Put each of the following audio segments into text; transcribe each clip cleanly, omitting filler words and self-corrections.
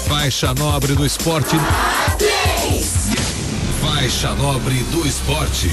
Faixa nobre do esporte. Faixa nobre do esporte.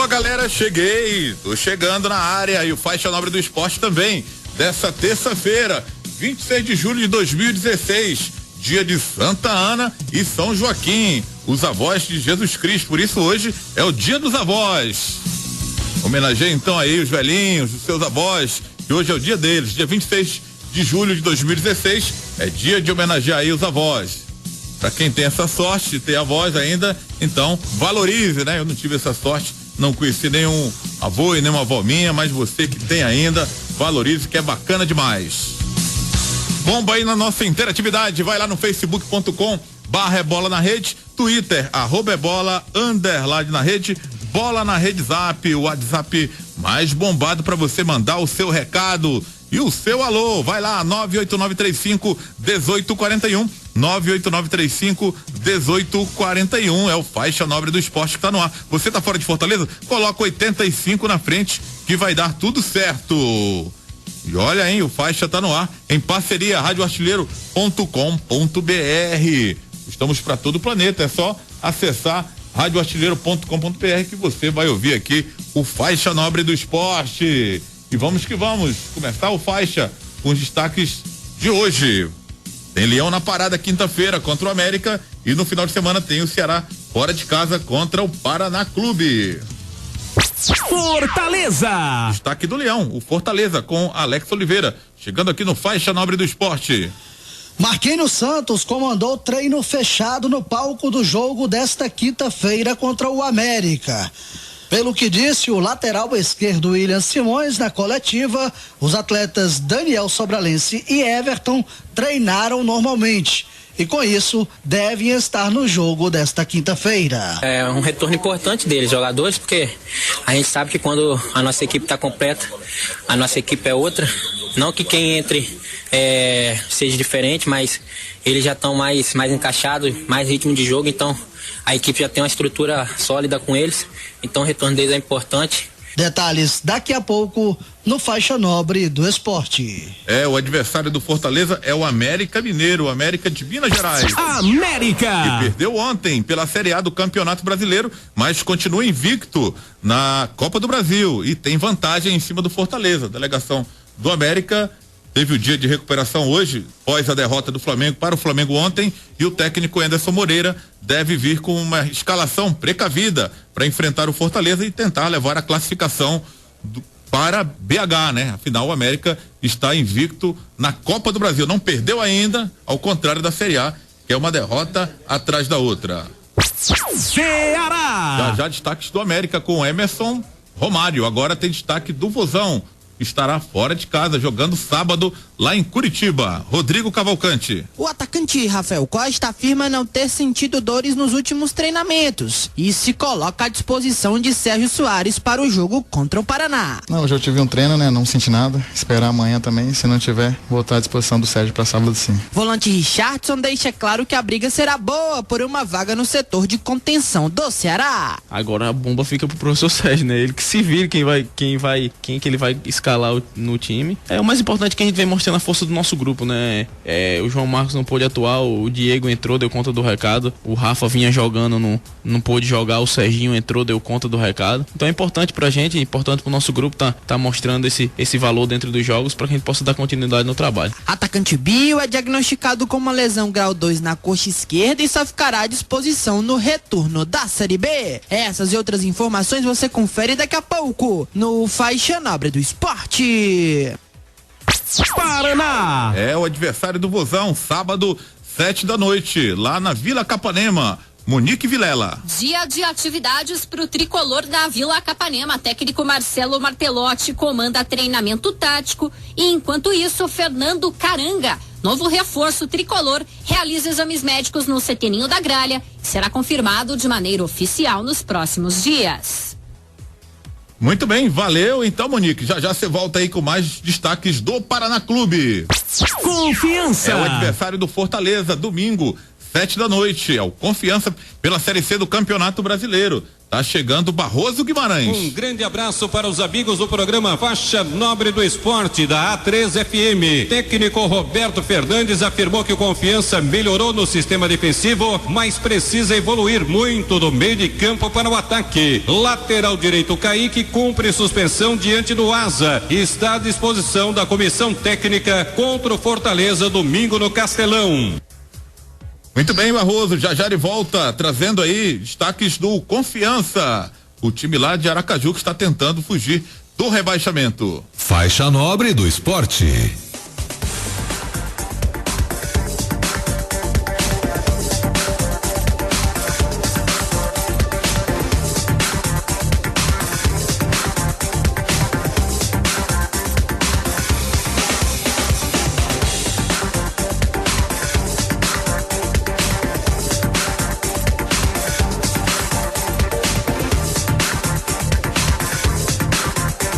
Galera, tô chegando na área e o Faixa Nobre do Esporte também, dessa terça-feira, 26 de julho de 2016, dia de Santa Ana e São Joaquim, os avós de Jesus Cristo, por isso hoje é o dia dos avós. Homenageia então aí os velhinhos, os seus avós, que hoje é o dia deles, dia 26 de julho de 2016, é dia de homenagear aí os avós. Pra quem tem essa sorte de ter avós ainda, então valorize, né? Eu não tive essa sorte, não conheci nenhum avô e nenhuma avó minha, mas você que tem ainda, valorize, que é bacana demais. Bomba aí na nossa interatividade, vai lá no facebook.com/bola na rede, Twitter, @bola na rede, bola na rede Zap, o WhatsApp mais bombado para você mandar o seu recado e o seu alô. Vai lá, 98935-1841, 98935-1841, é o Faixa Nobre do Esporte que tá no ar. Você tá fora de Fortaleza? Coloca 85 na frente que vai dar tudo certo. E olha, hein, o Faixa tá no ar em parceria radioartilheiro.com.br. Estamos para todo o planeta, é só acessar radioartilheiro.com.br que você vai ouvir aqui o Faixa Nobre do Esporte. E vamos que vamos começar o Faixa com os destaques de hoje. Tem Leão na parada quinta-feira contra o América e no final de semana tem o Ceará fora de casa contra o Paraná Clube. Fortaleza! Destaque do Leão, o Fortaleza com Alex Oliveira, chegando aqui no Faixa Nobre do Esporte. Marquinhos Santos comandou treino fechado no palco do jogo desta quinta-feira contra o América. Pelo que disse o lateral esquerdo William Simões na coletiva, os atletas Daniel Sobralense e Everton treinaram normalmente e com isso devem estar no jogo desta quinta-feira. É um retorno importante deles, jogadores, porque a gente sabe que quando a nossa equipe está completa, a nossa equipe é outra. Não que quem entre seja diferente, mas eles já estão mais encaixados, mais ritmo de jogo, então a equipe já tem uma estrutura sólida com eles, então o retorno deles é importante. Detalhes daqui a pouco no Faixa Nobre do Esporte. O adversário do Fortaleza é o América Mineiro, o América de Minas Gerais. América! Que perdeu ontem pela Série A do Campeonato Brasileiro, mas continua invicto na Copa do Brasil e tem vantagem em cima do Fortaleza. A delegação do América teve o dia de recuperação hoje, após a derrota do Flamengo para o Flamengo ontem, e o técnico Anderson Moreira deve vir com uma escalação precavida para enfrentar o Fortaleza e tentar levar a classificação para BH, né? Afinal, o América está invicto na Copa do Brasil, não perdeu ainda, ao contrário da Série A, que é uma derrota atrás da outra. Ceará! Já destaques do América com Emerson Romário, agora tem destaque do Vozão, estará fora de casa, jogando sábado lá em Curitiba. Rodrigo Cavalcante. O atacante Rafael Costa afirma não ter sentido dores nos últimos treinamentos e se coloca à disposição de Sérgio Soares para o jogo contra o Paraná. Não, hoje eu tive um treino, né? Não senti nada. Esperar amanhã também. Se não tiver, vou estar à disposição do Sérgio para sábado sim. Volante Richardson deixa claro que a briga será boa por uma vaga no setor de contenção do Ceará. Agora a bomba fica pro professor Sérgio, né? Ele que se vire quem que ele vai escalar no time. É o mais importante que a gente vem mostrando a força do nosso grupo, né? O João Marcos não pôde atuar, o Diego entrou, deu conta do recado, o Rafa vinha jogando, não pôde jogar, o Serginho entrou, deu conta do recado. Então é importante pra gente, é importante pro nosso grupo tá mostrando esse valor dentro dos jogos para que a gente possa dar continuidade no trabalho. Atacante Bio é diagnosticado com uma lesão grau 2 na coxa esquerda e só ficará à disposição no retorno da Série B. Essas e outras informações você confere daqui a pouco no Faixa Nobre do Esporte. Paraná. É o adversário do Vozão, sábado, 7h, lá na Vila Capanema. Monique Vilela. Dia de atividades para o tricolor da Vila Capanema. Técnico Marcelo Martelotti comanda treinamento tático e, enquanto isso, Fernando Caranga, novo reforço tricolor, realiza exames médicos no CT da Gralha e será confirmado de maneira oficial nos próximos dias. Muito bem, valeu. Então, Monique, já você volta aí com mais destaques do Paraná Clube. Confiança. É o adversário do Fortaleza, domingo, 7h. É o Confiança pela Série C do Campeonato Brasileiro. Tá chegando Barroso Guimarães. Um grande abraço para os amigos do programa Faixa Nobre do Esporte da A3FM. Técnico Roberto Fernandes afirmou que o Confiança melhorou no sistema defensivo, mas precisa evoluir muito do meio de campo para o ataque. Lateral direito Kaique cumpre suspensão diante do Asa. Está à disposição da comissão técnica contra o Fortaleza domingo no Castelão. Muito bem, Barroso, já ele volta trazendo aí destaques do Confiança, o time lá de Aracaju que está tentando fugir do rebaixamento. Faixa Nobre do Esporte.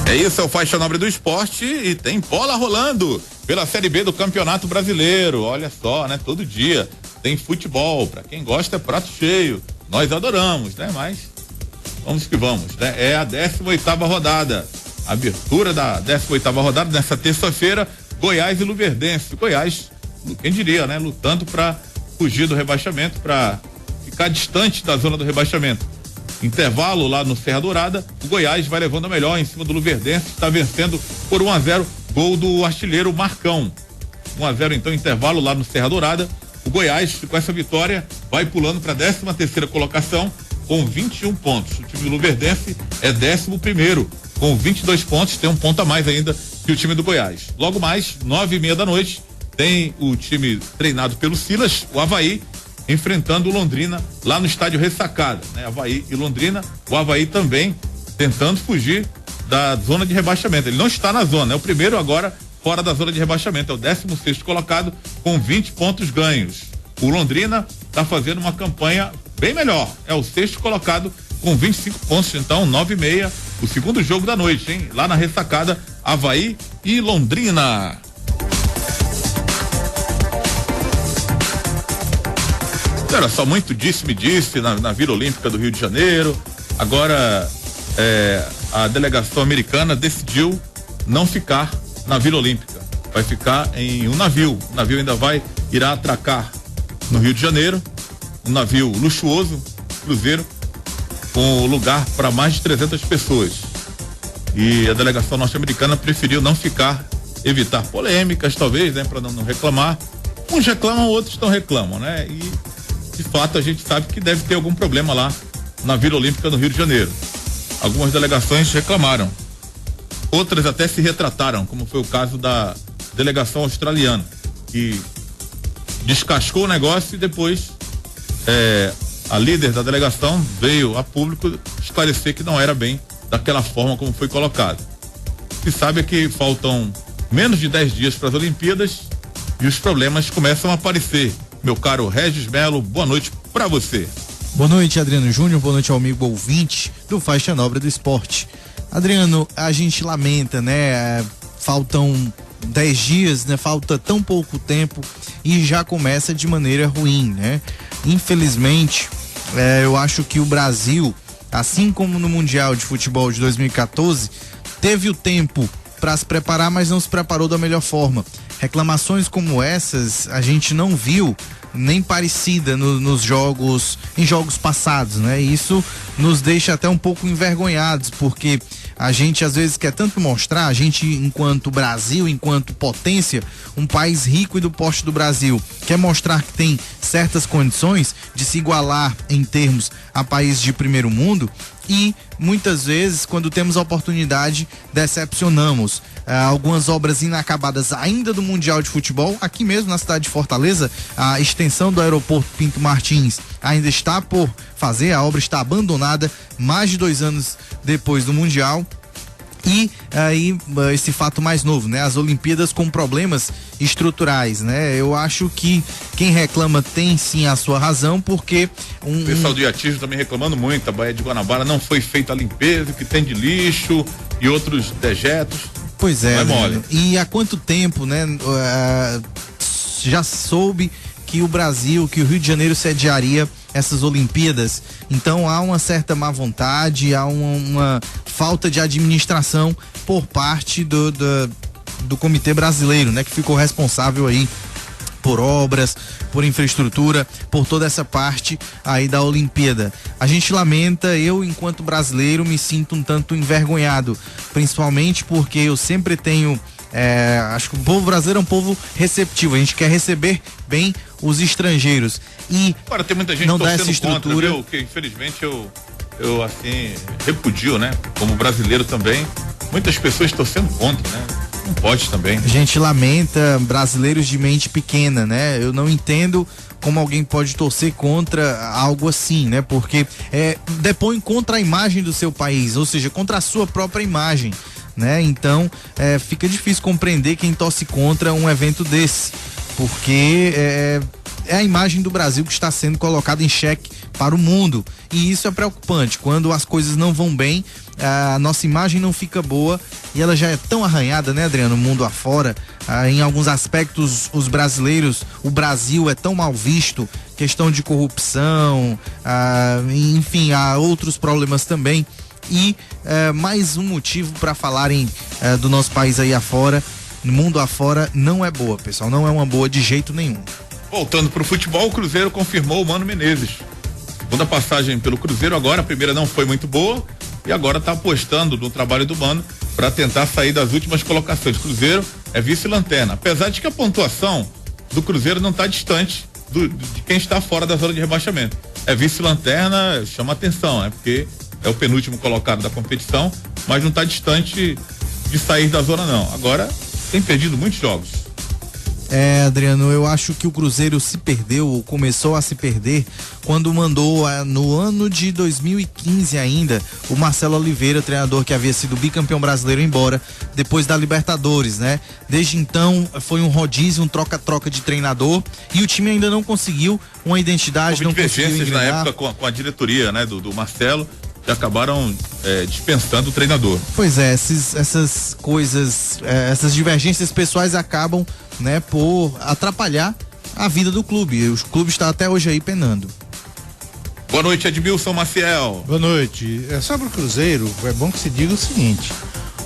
É isso, é o Faixa Nobre do Esporte e tem bola rolando pela Série B do Campeonato Brasileiro. Olha só, né? Todo dia tem futebol. Pra quem gosta é prato cheio. Nós adoramos, né? Mas vamos que vamos, né? É a 18ª rodada. Abertura da 18ª rodada nessa terça-feira, Goiás e Luverdense. Goiás, quem diria, né? Lutando pra fugir do rebaixamento, pra ficar distante da zona do rebaixamento. Intervalo lá no Serra Dourada, o Goiás vai levando a melhor em cima do Luverdense, está vencendo por 1-0, gol do artilheiro Marcão. 1-0 então, intervalo lá no Serra Dourada. O Goiás, com essa vitória, vai pulando para a 13ª colocação com 21 pontos. O time do Luverdense é 11º com 22 pontos, tem um ponto a mais ainda que o time do Goiás. Logo mais, 9h30, tem o time treinado pelo Silas, o Avaí, enfrentando o Londrina lá no estádio Ressacada, né? Avaí e Londrina, o Avaí também tentando fugir da zona de rebaixamento. Ele não está na zona, é o primeiro agora fora da zona de rebaixamento, é o 16º colocado com 20 pontos ganhos. O Londrina está fazendo uma campanha bem melhor, é o 6º colocado com 25 pontos, então 9h30, o segundo jogo da noite, hein? Lá na Ressacada, Avaí e Londrina. Era só muito disse-me-disse na Vila Olímpica do Rio de Janeiro. Agora a delegação americana decidiu não ficar na Vila Olímpica. Vai ficar em um navio. O navio ainda irá atracar no Rio de Janeiro. Um navio luxuoso, cruzeiro, com lugar para mais de 300 pessoas. E a delegação norte-americana preferiu não ficar, evitar polêmicas, talvez, né, para não reclamar. Uns reclamam, outros não reclamam, né? E de fato a gente sabe que deve ter algum problema lá na Vila Olímpica no Rio de Janeiro. Algumas delegações reclamaram, outras até se retrataram, como foi o caso da delegação australiana, que descascou o negócio e depois a líder da delegação veio a público esclarecer que não era bem daquela forma como foi colocado. se sabe é que faltam menos de 10 dias para as Olimpíadas e os problemas começam a aparecer. Meu caro Regis Melo, boa noite para você. Boa noite, Adriano Júnior, boa noite ao amigo ouvinte do Faixa Nobre do Esporte. Adriano, a gente lamenta, né? Faltam 10 dias, né? Falta tão pouco tempo e já começa de maneira ruim, né? Infelizmente, eu acho que o Brasil, assim como no Mundial de Futebol de 2014, teve o tempo para se preparar, mas não se preparou da melhor forma. Reclamações como essas a gente não viu nem parecida em jogos passados, né? E isso nos deixa até um pouco envergonhados, porque a gente às vezes quer tanto mostrar, a gente enquanto Brasil, enquanto potência, um país rico e do porte do Brasil, quer mostrar que tem certas condições de se igualar em termos a países de primeiro mundo e muitas vezes quando temos a oportunidade decepcionamos. Algumas obras inacabadas ainda do Mundial de Futebol, aqui mesmo na cidade de Fortaleza, a extensão do aeroporto Pinto Martins ainda está por fazer, a obra está abandonada mais de 2 anos depois do Mundial. E aí, esse fato mais novo, né? As Olimpíadas com problemas estruturais, né? Eu acho que quem reclama tem sim a sua razão, porque o pessoal do Iatismo também reclamando muito, a Baía de Guanabara não foi feita a limpeza, que tem de lixo e outros dejetos. Pois é, né? E há quanto tempo, né? Já soube que o Brasil, que o Rio de Janeiro sediaria essas Olimpíadas, então há uma certa má vontade, há uma falta de administração por parte do Comitê Brasileiro, né? Que ficou responsável aí por obras, por infraestrutura, por toda essa parte aí da Olimpíada. A gente lamenta, eu enquanto brasileiro me sinto um tanto envergonhado, principalmente porque eu sempre tenho, acho que o povo brasileiro é um povo receptivo, a gente quer receber bem os estrangeiros e agora tem muita gente não dá essa estrutura, contra, que infelizmente eu assim repudio, né? Como brasileiro também, muitas pessoas torcendo contra, né? Não pode também. A gente lamenta brasileiros de mente pequena, né? Eu não entendo como alguém pode torcer contra algo assim, né? Porque depõe contra a imagem do seu país, ou seja, contra a sua própria imagem, né? Então, fica difícil compreender quem torce contra um evento desse, porque é a imagem do Brasil que está sendo colocada em xeque para o mundo, e isso é preocupante. Quando as coisas não vão bem, a nossa imagem não fica boa e ela já é tão arranhada, né, Adriano, mundo afora. Em alguns aspectos os brasileiros, o Brasil é tão mal visto, questão de corrupção, enfim, há outros problemas também, e mais um motivo para falarem do nosso país aí afora, no mundo afora, não é boa, pessoal, não é uma boa de jeito nenhum. Voltando pro futebol, o Cruzeiro confirmou o Mano Menezes. Segunda passagem pelo Cruzeiro agora, a primeira não foi muito boa e agora tá apostando no trabalho do Mano para tentar sair das últimas colocações. Cruzeiro é vice-lanterna, apesar de que a pontuação do Cruzeiro não tá distante de quem está fora da zona de rebaixamento. É vice-lanterna, chama atenção, né? Porque é o penúltimo colocado da competição, mas não tá distante de sair da zona não. Agora tem perdido muitos jogos. Adriano, eu acho que o Cruzeiro se perdeu, ou começou a se perder, quando mandou no ano de 2015 ainda o Marcelo Oliveira, treinador que havia sido bicampeão brasileiro, embora depois da Libertadores, né? Desde então foi um rodízio, um troca-troca de treinador, e o time ainda não conseguiu uma identidade, não conseguiu engrenar. Na época com a diretoria, né, do Marcelo, que acabaram dispensando o treinador. Pois é, essas coisas, essas divergências pessoais acabam, né, por atrapalhar a vida do clube. O clube está até hoje aí penando. Boa noite, Edmilson Maciel. Boa noite. Sobre o Cruzeiro, é bom que se diga o seguinte: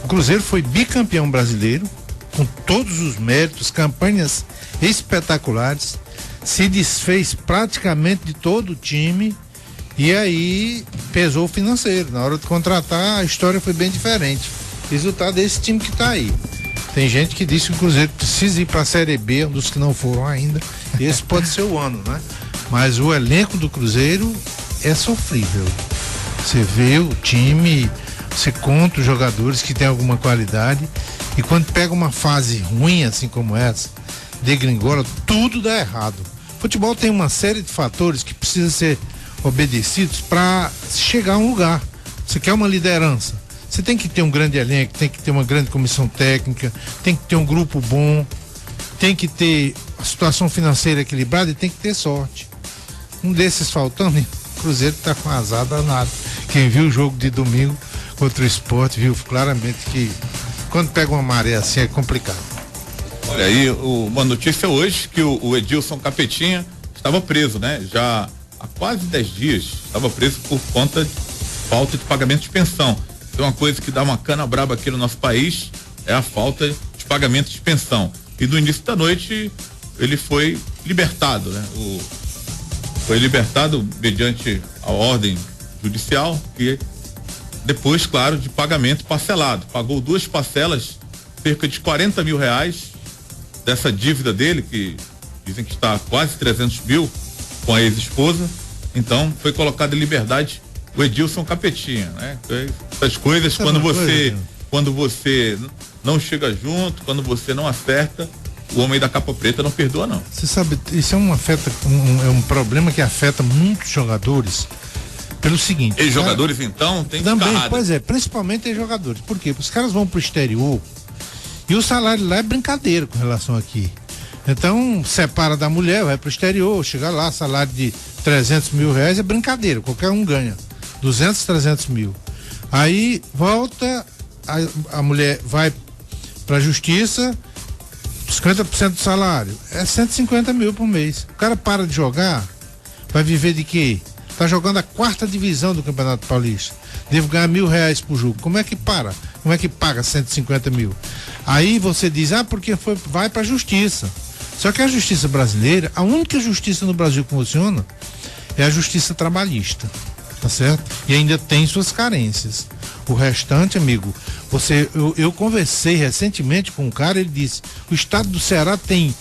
o Cruzeiro foi bicampeão brasileiro, com todos os méritos, campanhas espetaculares, se desfez praticamente de todo o time. E aí pesou o financeiro. Na hora de contratar, a história foi bem diferente. Resultado desse time que está aí. Tem gente que diz que o Cruzeiro precisa ir para a Série B, um dos que não foram ainda. Esse pode ser o ano, né? Mas o elenco do Cruzeiro é sofrível. Você vê o time, você conta os jogadores que têm alguma qualidade, e quando pega uma fase ruim assim como essa, degringola, tudo dá errado. O futebol tem uma série de fatores que precisam ser obedecidos para chegar a um lugar. Você quer uma liderança, Você tem que ter um grande elenco, tem que ter uma grande comissão técnica, tem que ter um grupo bom, tem que ter a situação financeira equilibrada e tem que ter sorte. Um desses faltando, o Cruzeiro tá com azar danado. Quem viu o jogo de domingo contra o Sport viu claramente que quando pega uma maré assim é complicado. Olha aí, uma notícia hoje que o Edilson Capetinha estava preso, né? Já há quase 10 dias estava preso por conta de falta de pagamento de pensão. Então, uma coisa que dá uma cana braba aqui no nosso país é a falta de pagamento de pensão. E no início da noite ele foi libertado, né? Foi libertado mediante a ordem judicial e depois, claro, de pagamento parcelado. Pagou 2 parcelas, cerca de R$40 mil dessa dívida dele, que dizem que está quase 300 mil com a ex-esposa. Então foi colocado em liberdade o Edilson Capetinha, né? Essas coisas, quando você não chega junto, quando você não acerta, o homem da capa preta não perdoa, não. Você sabe, isso é um problema que afeta muitos jogadores pelo seguinte. E jogadores, então, tem também, carrada. Pois é, principalmente jogadores. Por quê? Porque os caras vão pro exterior e o salário lá é brincadeira com relação aqui. Então, separa da mulher, vai pro exterior, chega lá, salário de R$300 mil é brincadeira, qualquer um ganha. 200, 300 mil. Aí volta, a mulher vai pra justiça, 50% do salário, é 150 mil por mês. O cara para de jogar, vai viver de quê? Tá jogando a 4ª divisão do Campeonato Paulista. Devo ganhar R$1.000 por jogo. Como é que para? Como é que paga 150 mil? Aí você diz, porque vai pra justiça. Só que a justiça brasileira, a única justiça no Brasil que funciona é a justiça trabalhista. Tá certo? E ainda tem suas carências. O restante, amigo, eu conversei recentemente com um cara, ele disse, o estado do Ceará tem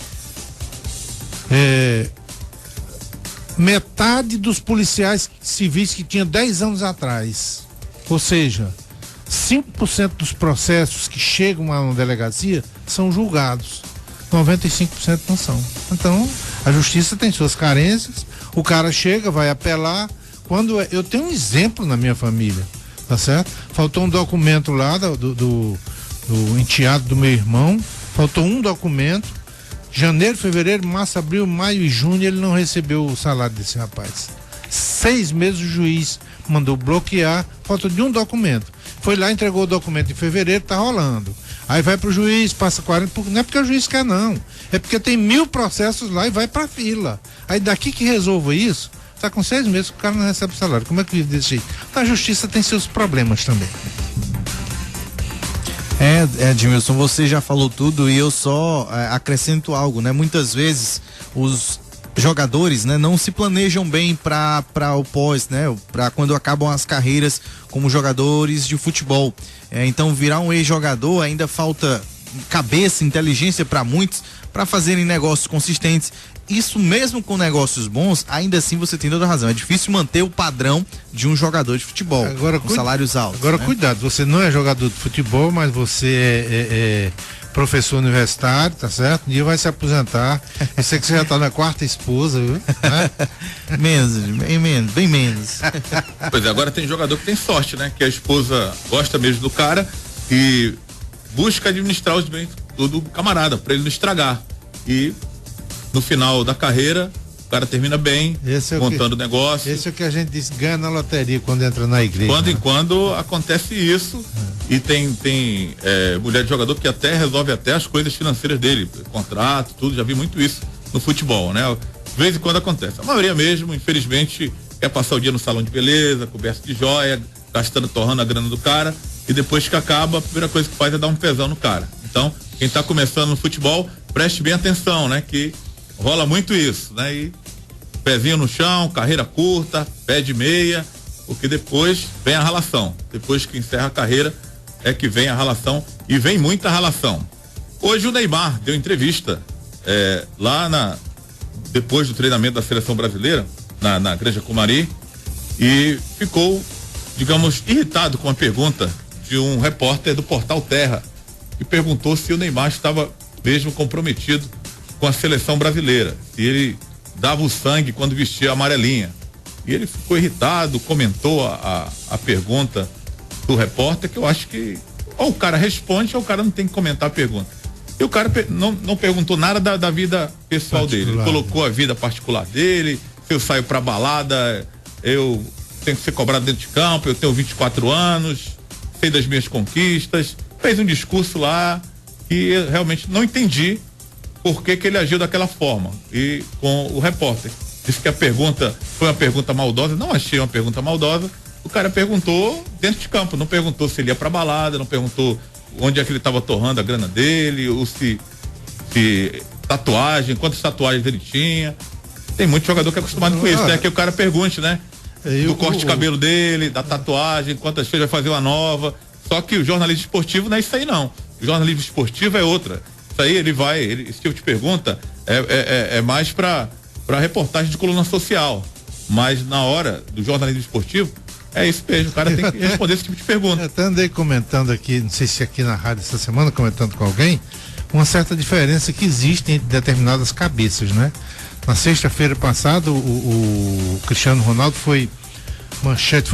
metade dos policiais civis que tinha 10 anos atrás. Ou seja, 5% dos processos que chegam a uma delegacia são julgados. 95% não são. Então, a justiça tem suas carências, o cara chega, vai apelar. Eu tenho um exemplo na minha família, tá certo? Faltou um documento lá do enteado do meu irmão, faltou um documento, janeiro, fevereiro, março, abril, maio e junho ele não recebeu o salário desse rapaz. 6 meses o juiz mandou bloquear, falta de um documento. Foi lá, entregou o documento em fevereiro, tá rolando. Aí vai pro juiz, passa 40, não é porque o juiz quer não, é porque tem 1000 processos lá e vai pra fila. Aí daqui que resolva isso, tá com 6 meses que o cara não recebe salário. Como é que vive desse jeito? Então a justiça tem seus problemas também. Edmilson, você já falou tudo e eu só acrescento algo, né? Muitas vezes os jogadores, né, não se planejam bem para o pós, né? Para quando acabam as carreiras como jogadores de futebol. Então virar um ex-jogador ainda falta cabeça, inteligência para muitos para fazerem negócios consistentes. Isso mesmo com negócios bons, ainda assim você tem toda a razão. É difícil manter o padrão de um jogador de futebol, agora, com salários altos. Agora, né? Cuidado, você não é jogador de futebol, mas você é professor universitário, tá certo? Um dia vai se aposentar. Eu sei que você já tá na 4ª esposa, viu? Né? bem menos. Pois é, agora tem jogador que tem sorte, né? Que a esposa gosta mesmo do cara e busca administrar os bens do camarada, pra ele não estragar. E no final da carreira, o cara termina bem, montando negócio. Esse é o que a gente diz, ganha na loteria quando entra na igreja. Quando em quando acontece isso, e tem mulher de jogador que até resolve até as coisas financeiras dele, contrato, tudo, já vi muito isso no futebol, né? De vez em quando acontece. A maioria mesmo, infelizmente, quer passar o dia no salão de beleza, coberto de joia, torrando a grana do cara, e depois que acaba, a primeira coisa que faz é dar um pesão no cara. Então, quem tá começando no futebol, preste bem atenção, né? Que rola muito isso, né? E pezinho no chão, carreira curta, pé de meia, porque depois vem a ralação. Depois que encerra a carreira é que vem a ralação, e vem muita ralação. Hoje o Neymar deu entrevista depois do treinamento da seleção brasileira na Granja Comari, e ficou, digamos, irritado com a pergunta de um repórter do Portal Terra, que perguntou se o Neymar estava mesmo comprometido com a seleção brasileira, se ele dava o sangue quando vestia a amarelinha. E ele ficou irritado, comentou a pergunta do repórter, que eu acho que ou o cara responde ou o cara não tem que comentar a pergunta. E o cara não perguntou nada da vida pessoal dele. Ele colocou a vida particular dele. Se eu saio pra balada, eu tenho que ser cobrado dentro de campo, eu tenho 24 anos, sei das minhas conquistas. Fez um discurso lá que eu realmente não entendi por que ele agiu daquela forma. E com o repórter. Disse que a pergunta foi uma pergunta maldosa. Não achei uma pergunta maldosa. O cara perguntou dentro de campo, não perguntou se ele ia pra balada, não perguntou onde é que ele estava torrando a grana dele, ou se tatuagem, quantas tatuagens ele tinha. Tem muito jogador que é acostumado com isso, né? Que o cara pergunte, né? Do corte de cabelo dele, da tatuagem, quantas vezes vai fazer uma nova. Só que o jornalismo esportivo não é isso aí, não. O jornalismo esportivo é outra. Isso aí esse tipo de pergunta é mais para reportagem de coluna social. Mas na hora do jornalismo esportivo, é isso mesmo, o cara tem que responder esse tipo de pergunta. Eu até andei comentando aqui, não sei se aqui na rádio essa semana, comentando com alguém, uma certa diferença que existe entre determinadas cabeças, né? Na sexta-feira passada, o Cristiano Ronaldo foi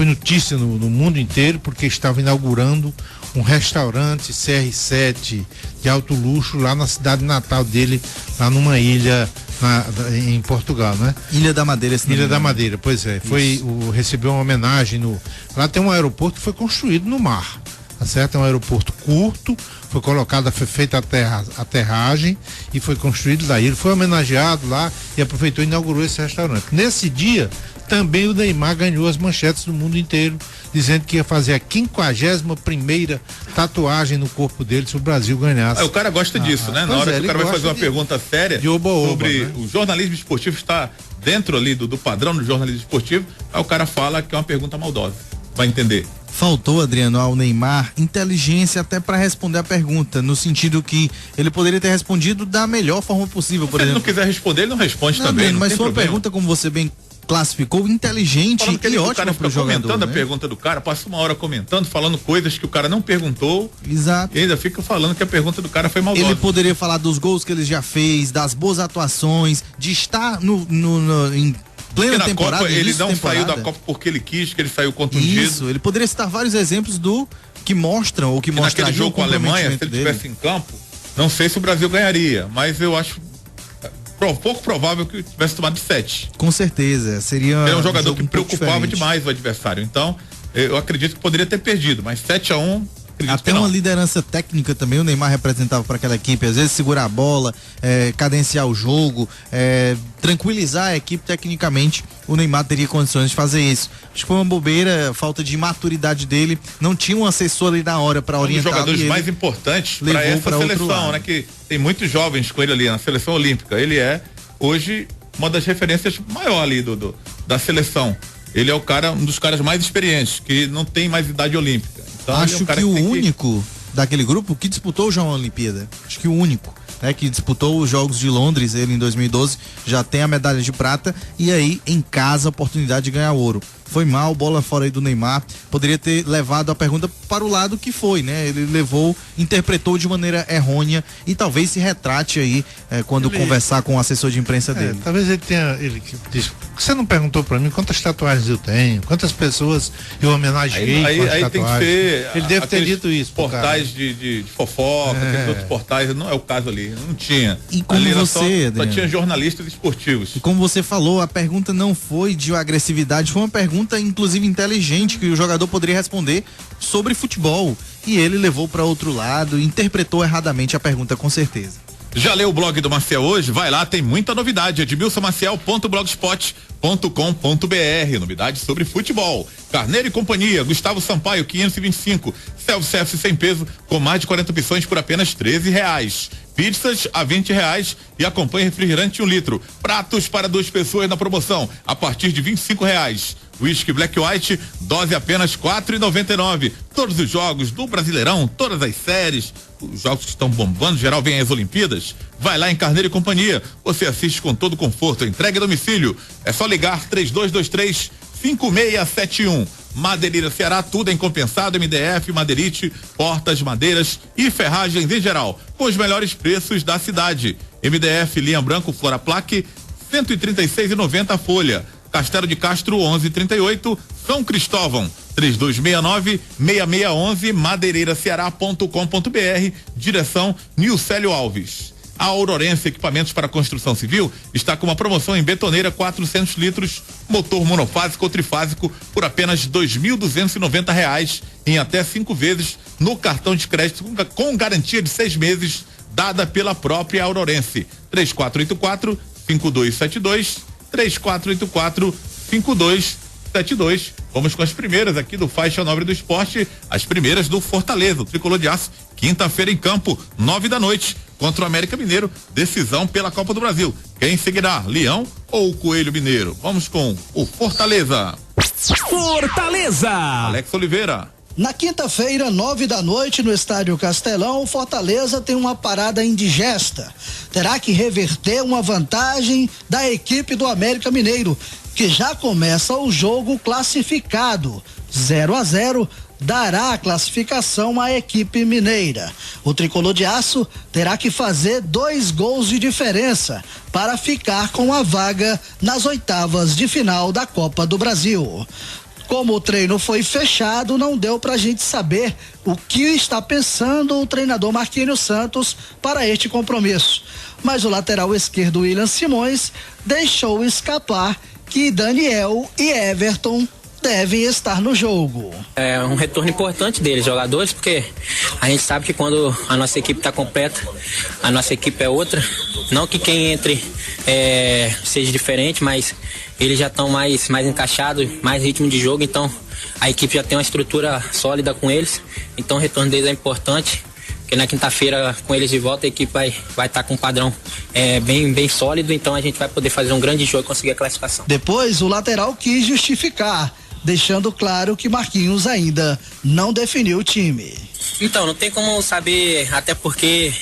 notícia no mundo inteiro, porque estava inaugurando um restaurante CR7 de alto luxo lá na cidade natal dele, lá numa ilha em Portugal, né? Ilha da Madeira. Ilha da Madeira, pois é. Recebeu uma homenagem lá tem um aeroporto que foi construído no mar, tá certo? É um aeroporto curto, foi feita a aterragem e foi construído lá. Ele foi homenageado lá e aproveitou e inaugurou esse restaurante. Nesse dia, também o Neymar ganhou as manchetes do mundo inteiro, dizendo que ia fazer a 51ª tatuagem no corpo dele se o Brasil ganhasse. O cara gosta disso, né? Na hora que o cara vai fazer uma pergunta séria sobre, né? O jornalismo esportivo está dentro ali do padrão do jornalismo esportivo, aí o cara fala que é uma pergunta maldosa. Vai entender. Faltou, Adriano, ao Neymar inteligência até para responder a pergunta, no sentido que ele poderia ter respondido da melhor forma possível, por exemplo. Se ele não quiser responder, ele não responde também. Mas foi uma pergunta, como você bem classificou, inteligente e ótima para o jogador. Comentando a pergunta do cara, passa uma hora comentando, falando coisas que o cara não perguntou. Exato. E ainda fica falando que a pergunta do cara foi maldosa. Ele poderia falar dos gols que ele já fez, das boas atuações, de estar em plena temporada. Ele não saiu da Copa porque ele quis, que ele saiu contundido. Isso, ele poderia citar vários exemplos que mostram ou que mostram naquele jogo com a Alemanha, se ele estivesse em campo, não sei se o Brasil ganharia, mas eu acho pouco provável que tivesse tomado de 7. Com certeza, seria um jogador que preocupava demais o adversário, então eu acredito que poderia ter perdido, mas 7-1 até uma liderança técnica também o Neymar representava para aquela equipe, às vezes segurar a bola, cadenciar o jogo, tranquilizar a equipe tecnicamente. O Neymar teria condições de fazer isso. Acho que foi uma bobeira, falta de maturidade dele, não tinha um assessor ali na hora para orientar. Um dos jogadores mais importantes para essa seleção, né? Que tem muitos jovens com ele ali na seleção olímpica. Ele é hoje uma das referências maior ali da seleção. Ele é um dos caras mais experientes, que não tem mais idade olímpica. Então, acho que o único daquele grupo que disputou já uma Olimpíada. Acho que o único, né, que disputou os Jogos de Londres, ele em 2012, já tem a medalha de prata e aí em casa a oportunidade de ganhar ouro. Foi mal, bola fora aí do Neymar, poderia ter levado a pergunta para o lado que foi, né? Ele interpretou de maneira errônea e talvez se retrate aí quando conversar com o assessor de imprensa dele. Talvez ele disse, você não perguntou para mim quantas tatuagens eu tenho, quantas pessoas eu homenageei aí tem que ser ele deve ter dito isso. Portais de fofoca, aqueles outros portais, não é o caso ali, não tinha. E como ali você, só tinha jornalistas esportivos. E como você falou, a pergunta não foi de agressividade, foi uma pergunta inclusive inteligente que o jogador poderia responder sobre futebol e ele levou para outro lado, interpretou erradamente a pergunta com certeza. Já leu o blog do Maciel hoje? Vai lá, tem muita novidade. edmilsonmaciel.blogspot.com.br. Novidades sobre futebol. Carneiro e Companhia, Gustavo Sampaio, 525. Self-service sem peso, com mais de 40 opções por apenas R$13. Pizzas a R$20 e acompanha refrigerante 1 litro. Pratos para 2 pessoas na promoção, a partir de R$25. Whisky Black White, dose apenas R$4,99. Todos os jogos do Brasileirão, todas as séries, os jogos que estão bombando, geral vem as Olimpíadas. Vai lá em Carneiro e Companhia, você assiste com todo conforto, entrega a domicílio. É só ligar 3223-5671. Madeireira Ceará, tudo em compensado, MDF, madeirite, portas, madeiras e ferragens em geral, com os melhores preços da cidade. MDF, linha branco, Floraplaque, R$136,90 a folha. Castelo de Castro, 1138, São Cristóvão. 3269-6611, madeireiraceará.com.br, direção Nilcélio Alves. A Aurorense Equipamentos para Construção Civil está com uma promoção em betoneira 400 litros, motor monofásico ou trifásico por apenas R$ 2.290 em até 5 vezes no cartão de crédito com garantia de 6 meses, dada pela própria Aurorense. 3484-5272, 3484-5272. Vamos com as primeiras aqui do Faixa Nobre do Esporte, as primeiras do Fortaleza, o Tricolor de Aço, quinta-feira em campo, 9h, contra o América Mineiro, decisão pela Copa do Brasil. Quem seguirá, Leão ou o Coelho Mineiro? Vamos com o Fortaleza. Fortaleza! Alex Oliveira. Na quinta-feira, 9h, no Estádio Castelão, o Fortaleza tem uma parada indigesta. Terá que reverter uma vantagem da equipe do América Mineiro, que já começa o jogo classificado. 0-0 dará a classificação à equipe mineira. O Tricolor de Aço terá que fazer 2 gols de diferença para ficar com a vaga nas oitavas de final da Copa do Brasil. Como o treino foi fechado, não deu pra gente saber o que está pensando o treinador Marquinhos Santos para este compromisso. Mas o lateral esquerdo William Simões deixou escapar que Daniel e Everton devem estar no jogo. É um retorno importante deles, jogadores, porque a gente sabe que quando a nossa equipe está completa, a nossa equipe é outra. Não que quem entre seja diferente, mas eles já estão mais encaixados, mais ritmo de jogo, então a equipe já tem uma estrutura sólida com eles, então o retorno deles é importante, porque na quinta-feira com eles de volta a equipe vai estar com um padrão bem sólido, então a gente vai poder fazer um grande jogo e conseguir a classificação. Depois o lateral quis justificar, deixando claro que Marquinhos ainda não definiu o time. Então, não tem como saber, até porque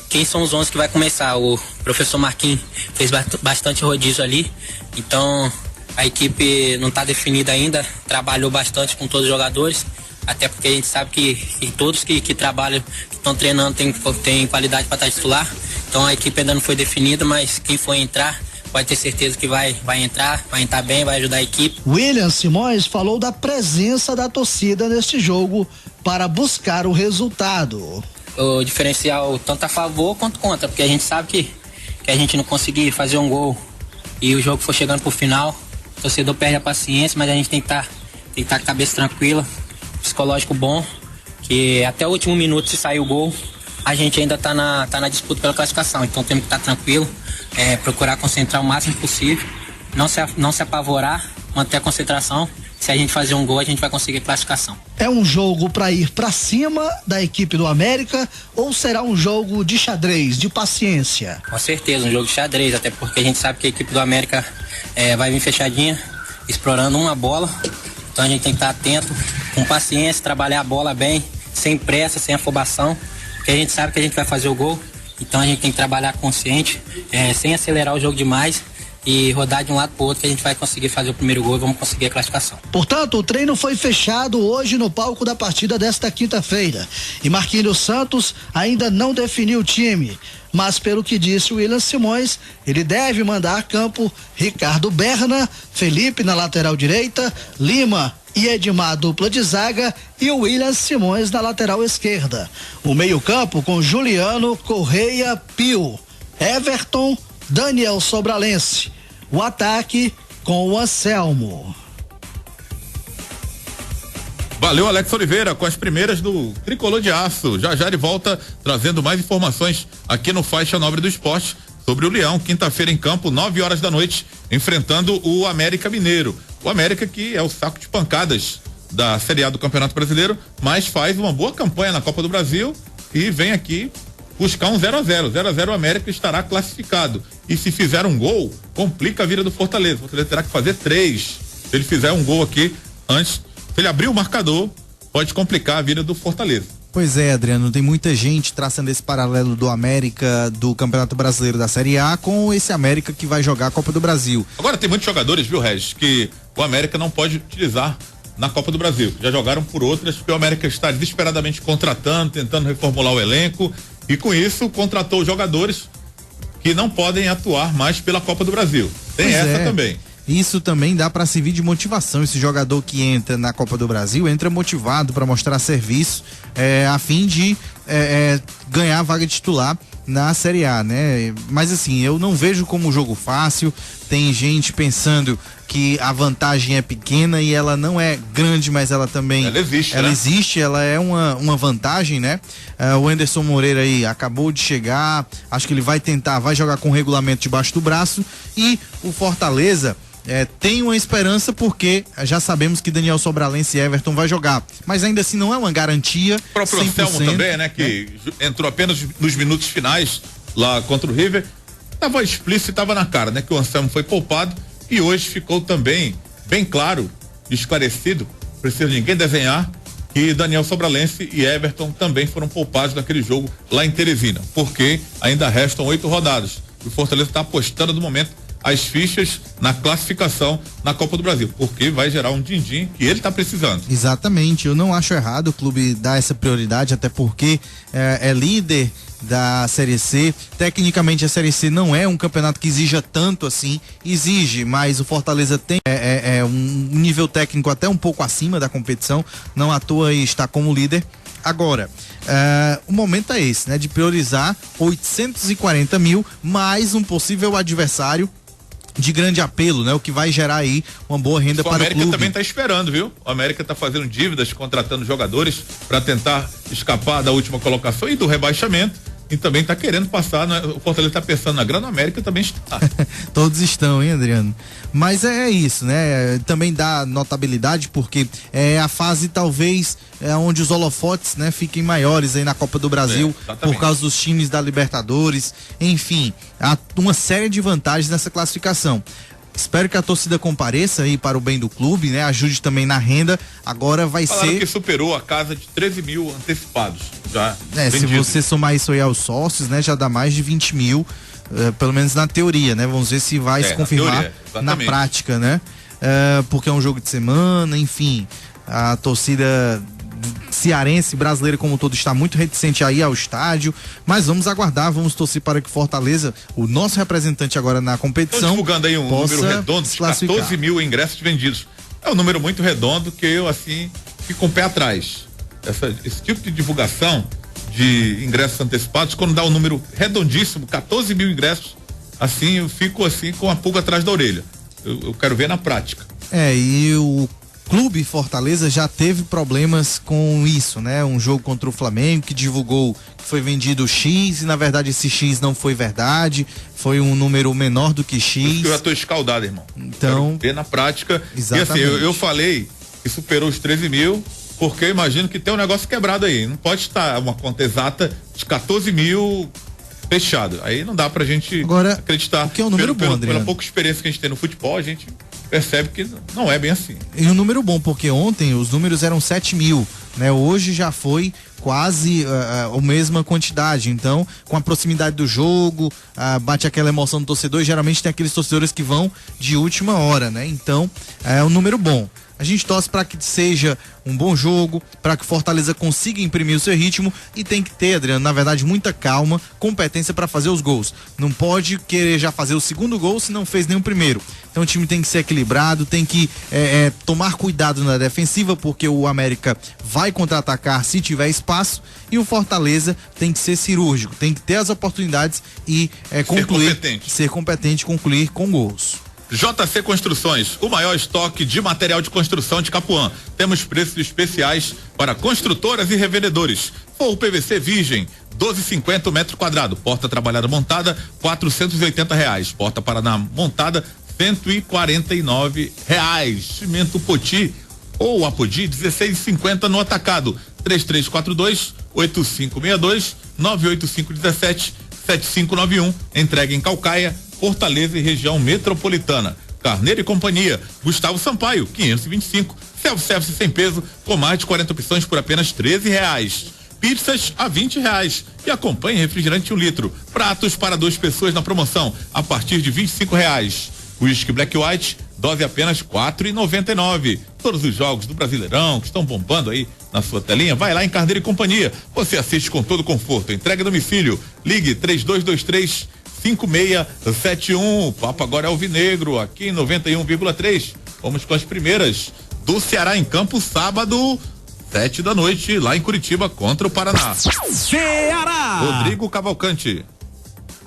quem são os 11 que vai começar. O professor Marquinhos fez bastante rodízio ali, então a equipe não está definida ainda, trabalhou bastante com todos os jogadores, até porque a gente sabe que todos que trabalham, que estão treinando, tem qualidade para estar titular, então a equipe ainda não foi definida, mas quem for entrar pode ter certeza que vai entrar bem, vai ajudar a equipe. William Simões falou da presença da torcida neste jogo para buscar o resultado. O diferencial tanto a favor quanto contra, porque a gente sabe que a gente não conseguir fazer um gol e o jogo for chegando pro final, o torcedor perde a paciência, mas a gente tem que estar com a cabeça tranquila, psicológico bom, que até o último minuto, se sair o gol, a gente ainda tá na disputa pela classificação, então temos que estar tranquilo, procurar concentrar o máximo possível, não se apavorar, manter a concentração. Se a gente fazer um gol, a gente vai conseguir classificação. É um jogo para ir para cima da equipe do América ou será um jogo de xadrez, de paciência? Com certeza, um jogo de xadrez, até porque a gente sabe que a equipe do América vai vir fechadinha, explorando uma bola, então a gente tem que estar atento, com paciência, trabalhar a bola bem, sem pressa, sem afobação, porque a gente sabe que a gente vai fazer o gol, então a gente tem que trabalhar consciente, sem acelerar o jogo demais, e rodar de um lado para o outro, que a gente vai conseguir fazer o primeiro gol e vamos conseguir a classificação. Portanto, o treino foi fechado hoje no palco da partida desta quinta-feira e Marquinhos Santos ainda não definiu o time, mas pelo que disse o William Simões, ele deve mandar a campo Ricardo Berna, Felipe na lateral direita, Lima e Edmar dupla de zaga e o William Simões na lateral esquerda. O meio-campo com Juliano, Correia, Pio, Everton, Daniel Sobralense. O ataque com o Anselmo. Valeu, Alex Oliveira, com as primeiras do Tricolor de Aço. Já ele volta trazendo mais informações aqui no Faixa Nobre do Esporte sobre o Leão, quinta-feira em campo, 9h, enfrentando o América Mineiro. O América que é o saco de pancadas da Série A do Campeonato Brasileiro, mas faz uma boa campanha na Copa do Brasil e vem aqui buscar um 0-0. 0-0 o América estará classificado. E se fizer um gol, complica a vida do Fortaleza. O Fortaleza terá que fazer 3. Se ele fizer um gol aqui antes, se ele abrir o marcador, pode complicar a vida do Fortaleza. Pois é, Adriano, tem muita gente traçando esse paralelo do América do Campeonato Brasileiro da Série A com esse América que vai jogar a Copa do Brasil. Agora tem muitos jogadores, viu, Regis, que o América não pode utilizar na Copa do Brasil. Já jogaram por outras, porque o América está desesperadamente contratando, tentando reformular o elenco e com isso contratou jogadores que não podem atuar mais pela Copa do Brasil. Tem essa também. isso também dá para servir de motivação. Esse jogador que entra na Copa do Brasil entra motivado para mostrar serviço, a fim de ganhar a vaga titular na Série A, né? Mas assim, eu não vejo como um jogo fácil. Tem gente pensando que a vantagem é pequena e ela não é grande, mas ela também existe, ela é uma vantagem, né? O Anderson Moreira aí acabou de chegar, acho que ele vai jogar com o regulamento debaixo do braço, e o Fortaleza tem uma esperança, porque já sabemos que Daniel Sobralense e Everton vai jogar, mas ainda assim não é uma garantia. O próprio Anselmo também, né, que entrou apenas nos minutos finais lá contra o River, estava explícito, estava na cara, né, que o Anselmo foi poupado, e hoje ficou também bem claro, esclarecido, precisa ninguém desenhar, que Daniel Sobralense e Everton também foram poupados naquele jogo lá em Teresina, porque ainda restam 8 rodadas. O Fortaleza está apostando no momento as fichas na classificação na Copa do Brasil, porque vai gerar um din-din que ele está precisando. Exatamente, eu não acho errado o clube dar essa prioridade, até porque é líder da Série C. Tecnicamente a Série C não é um campeonato que exija tanto assim, exige, mas o Fortaleza tem um nível técnico até um pouco acima da competição, não à toa está como líder. Agora, o momento é esse, né, de priorizar 840 mil mais um possível adversário de grande apelo, né? O que vai gerar aí uma boa renda para o clube. O América também está esperando, viu? O América está fazendo dívidas, contratando jogadores para tentar escapar da última colocação e do rebaixamento. E também está querendo passar, né? O Fortaleza está pensando na grana, América também está. Todos estão, hein, Adriano? Mas é isso, né? Também dá notabilidade, porque é a fase talvez onde os holofotes, né, fiquem maiores aí na Copa do Brasil, por causa dos times da Libertadores. Enfim, há uma série de vantagens nessa classificação. Espero que a torcida compareça aí para o bem do clube, né? Ajude também na renda. Agora vai ser que superou a casa de 13 mil antecipados já. Se você somar isso aí aos sócios, né? Já dá mais de 20 mil, pelo menos na teoria, né? Vamos ver se vai se confirmar na prática, né? Porque é um jogo de semana, enfim. A torcida cearense, brasileira como um todo, está muito reticente a ir ao estádio, mas vamos aguardar, vamos torcer para que Fortaleza, o nosso representante agora na competição, estou divulgando aí um número redondo de 14 mil ingressos vendidos. É um número muito redondo que eu, assim, fico com o pé atrás. Esse tipo de divulgação de ingressos antecipados, quando dá um número redondíssimo, 14 mil ingressos, assim, eu fico assim com a pulga atrás da orelha. Eu quero ver na prática. E o Clube Fortaleza já teve problemas com isso, né? Um jogo contra o Flamengo que divulgou que foi vendido X e na verdade esse X não foi verdade, foi um número menor do que X. Eu já tô escaldado, irmão. Então, quero ver na prática. Exatamente. E assim, eu falei que superou os 13 mil, porque eu imagino que tem um negócio quebrado aí. Não pode estar uma conta exata de 14 mil fechado. Aí não dá pra gente acreditar. Que é um número bom, Adriano. Pela pouca experiência que a gente tem no futebol, a gente percebe que não é bem assim. E um número bom, porque ontem os números eram 7 mil, né? Hoje já foi quase a mesma quantidade. Então, com a proximidade do jogo, bate aquela emoção do torcedor, e geralmente tem aqueles torcedores que vão de última hora, né? Então, é um número bom. A gente torce para que seja um bom jogo, para que o Fortaleza consiga imprimir o seu ritmo, e tem que ter, Adriano, na verdade, muita calma, competência para fazer os gols. Não pode querer já fazer o segundo gol se não fez nem o primeiro. Então o time tem que ser equilibrado, tem que tomar cuidado na defensiva, porque o América vai contra-atacar se tiver espaço, e o Fortaleza tem que ser cirúrgico, tem que ter as oportunidades e ser competente, concluir com gols. JC Construções, o maior estoque de material de construção de Capuã. Temos preços especiais para construtoras e revendedores. Forro PVC virgem, 12,50 metro quadrado. Porta trabalhada montada, R$480. Porta Paraná montada, R$149. Cimento Poti ou Apodi, 16,50 no atacado. 3342-8562, 98517-7591. Entrega em Caucaia, Fortaleza e região metropolitana. Carneiro e Companhia, Gustavo Sampaio, 525. Self-service sem peso, com mais de 40 opções por apenas R$13. Pizzas a R$20. E acompanhe refrigerante 1 litro. Pratos para 2 pessoas na promoção, a partir de R$25. Whisky Black White, dose apenas R$4,99. Todos os jogos do Brasileirão que estão bombando aí na sua telinha, vai lá em Carneiro e Companhia. Você assiste com todo conforto. Entrega a domicílio. Ligue 3223 5671. O papo agora é alvinegro, aqui em 91,3. Vamos com as primeiras do Ceará em campo, sábado, 7 da noite, lá em Curitiba, contra o Paraná. Ceará! Rodrigo Cavalcante.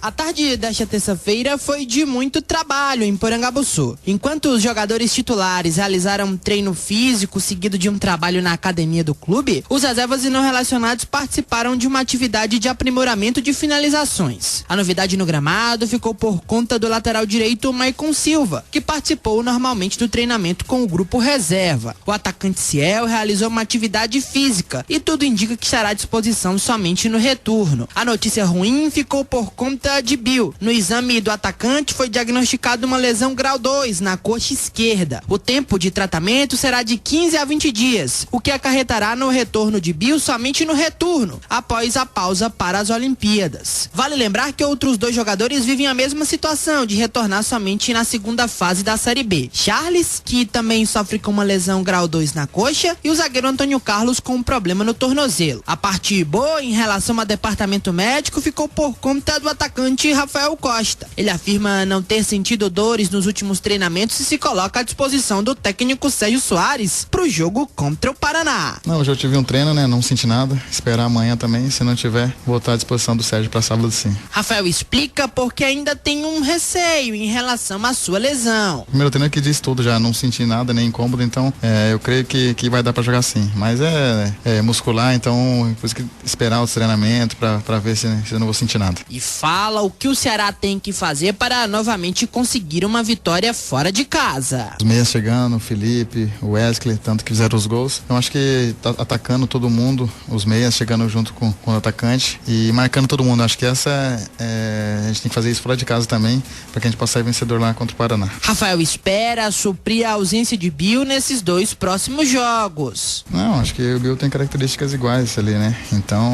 A tarde desta terça-feira foi de muito trabalho em Porangabuçu. Enquanto os jogadores titulares realizaram um treino físico seguido de um trabalho na academia do clube, os reservas e não relacionados participaram de uma atividade de aprimoramento de finalizações. A novidade no gramado ficou por conta do lateral direito Maicon Silva, que participou normalmente do treinamento com o grupo reserva. O atacante Ciel realizou uma atividade física e tudo indica que estará à disposição somente no retorno. A notícia ruim ficou por conta de Bill. No exame do atacante foi diagnosticada uma lesão grau 2 na coxa esquerda. O tempo de tratamento será de 15 a 20 dias, o que acarretará no retorno de Bill somente no retorno, após a pausa para as Olimpíadas. Vale lembrar que outros 2 jogadores vivem a mesma situação de retornar somente na segunda fase da Série B. Charles, que também sofre com uma lesão grau 2 na coxa, e o zagueiro Antônio Carlos com um problema no tornozelo. A parte boa em relação ao departamento médico ficou por conta do atacante Rafael Costa. Ele afirma não ter sentido dores nos últimos treinamentos e se coloca à disposição do técnico Sérgio Soares para o jogo contra o Paraná. Não, hoje eu tive um treino, né? Não senti nada. Esperar amanhã também, se não tiver, vou estar à disposição do Sérgio para sábado sim. Rafael explica porque ainda tem um receio em relação à sua lesão. O primeiro treino que disse tudo já, não senti nada, nem incômodo, então eu creio que vai dar para jogar sim. Mas é muscular, então por isso que esperar o treinamento para ver se eu não vou sentir nada. E fala o que o Ceará tem que fazer para novamente conseguir uma vitória fora de casa. Os meias chegando, o Felipe, o Wesley, tanto que fizeram os gols. Eu acho que tá atacando todo mundo, os meias chegando junto com o atacante e marcando todo mundo. Acho que essa a gente tem que fazer isso fora de casa também, para que a gente possa sair vencedor lá contra o Paraná. Rafael espera suprir a ausência de Bill nesses 2 próximos jogos. Não, acho que o Bill tem características iguais ali, né? Então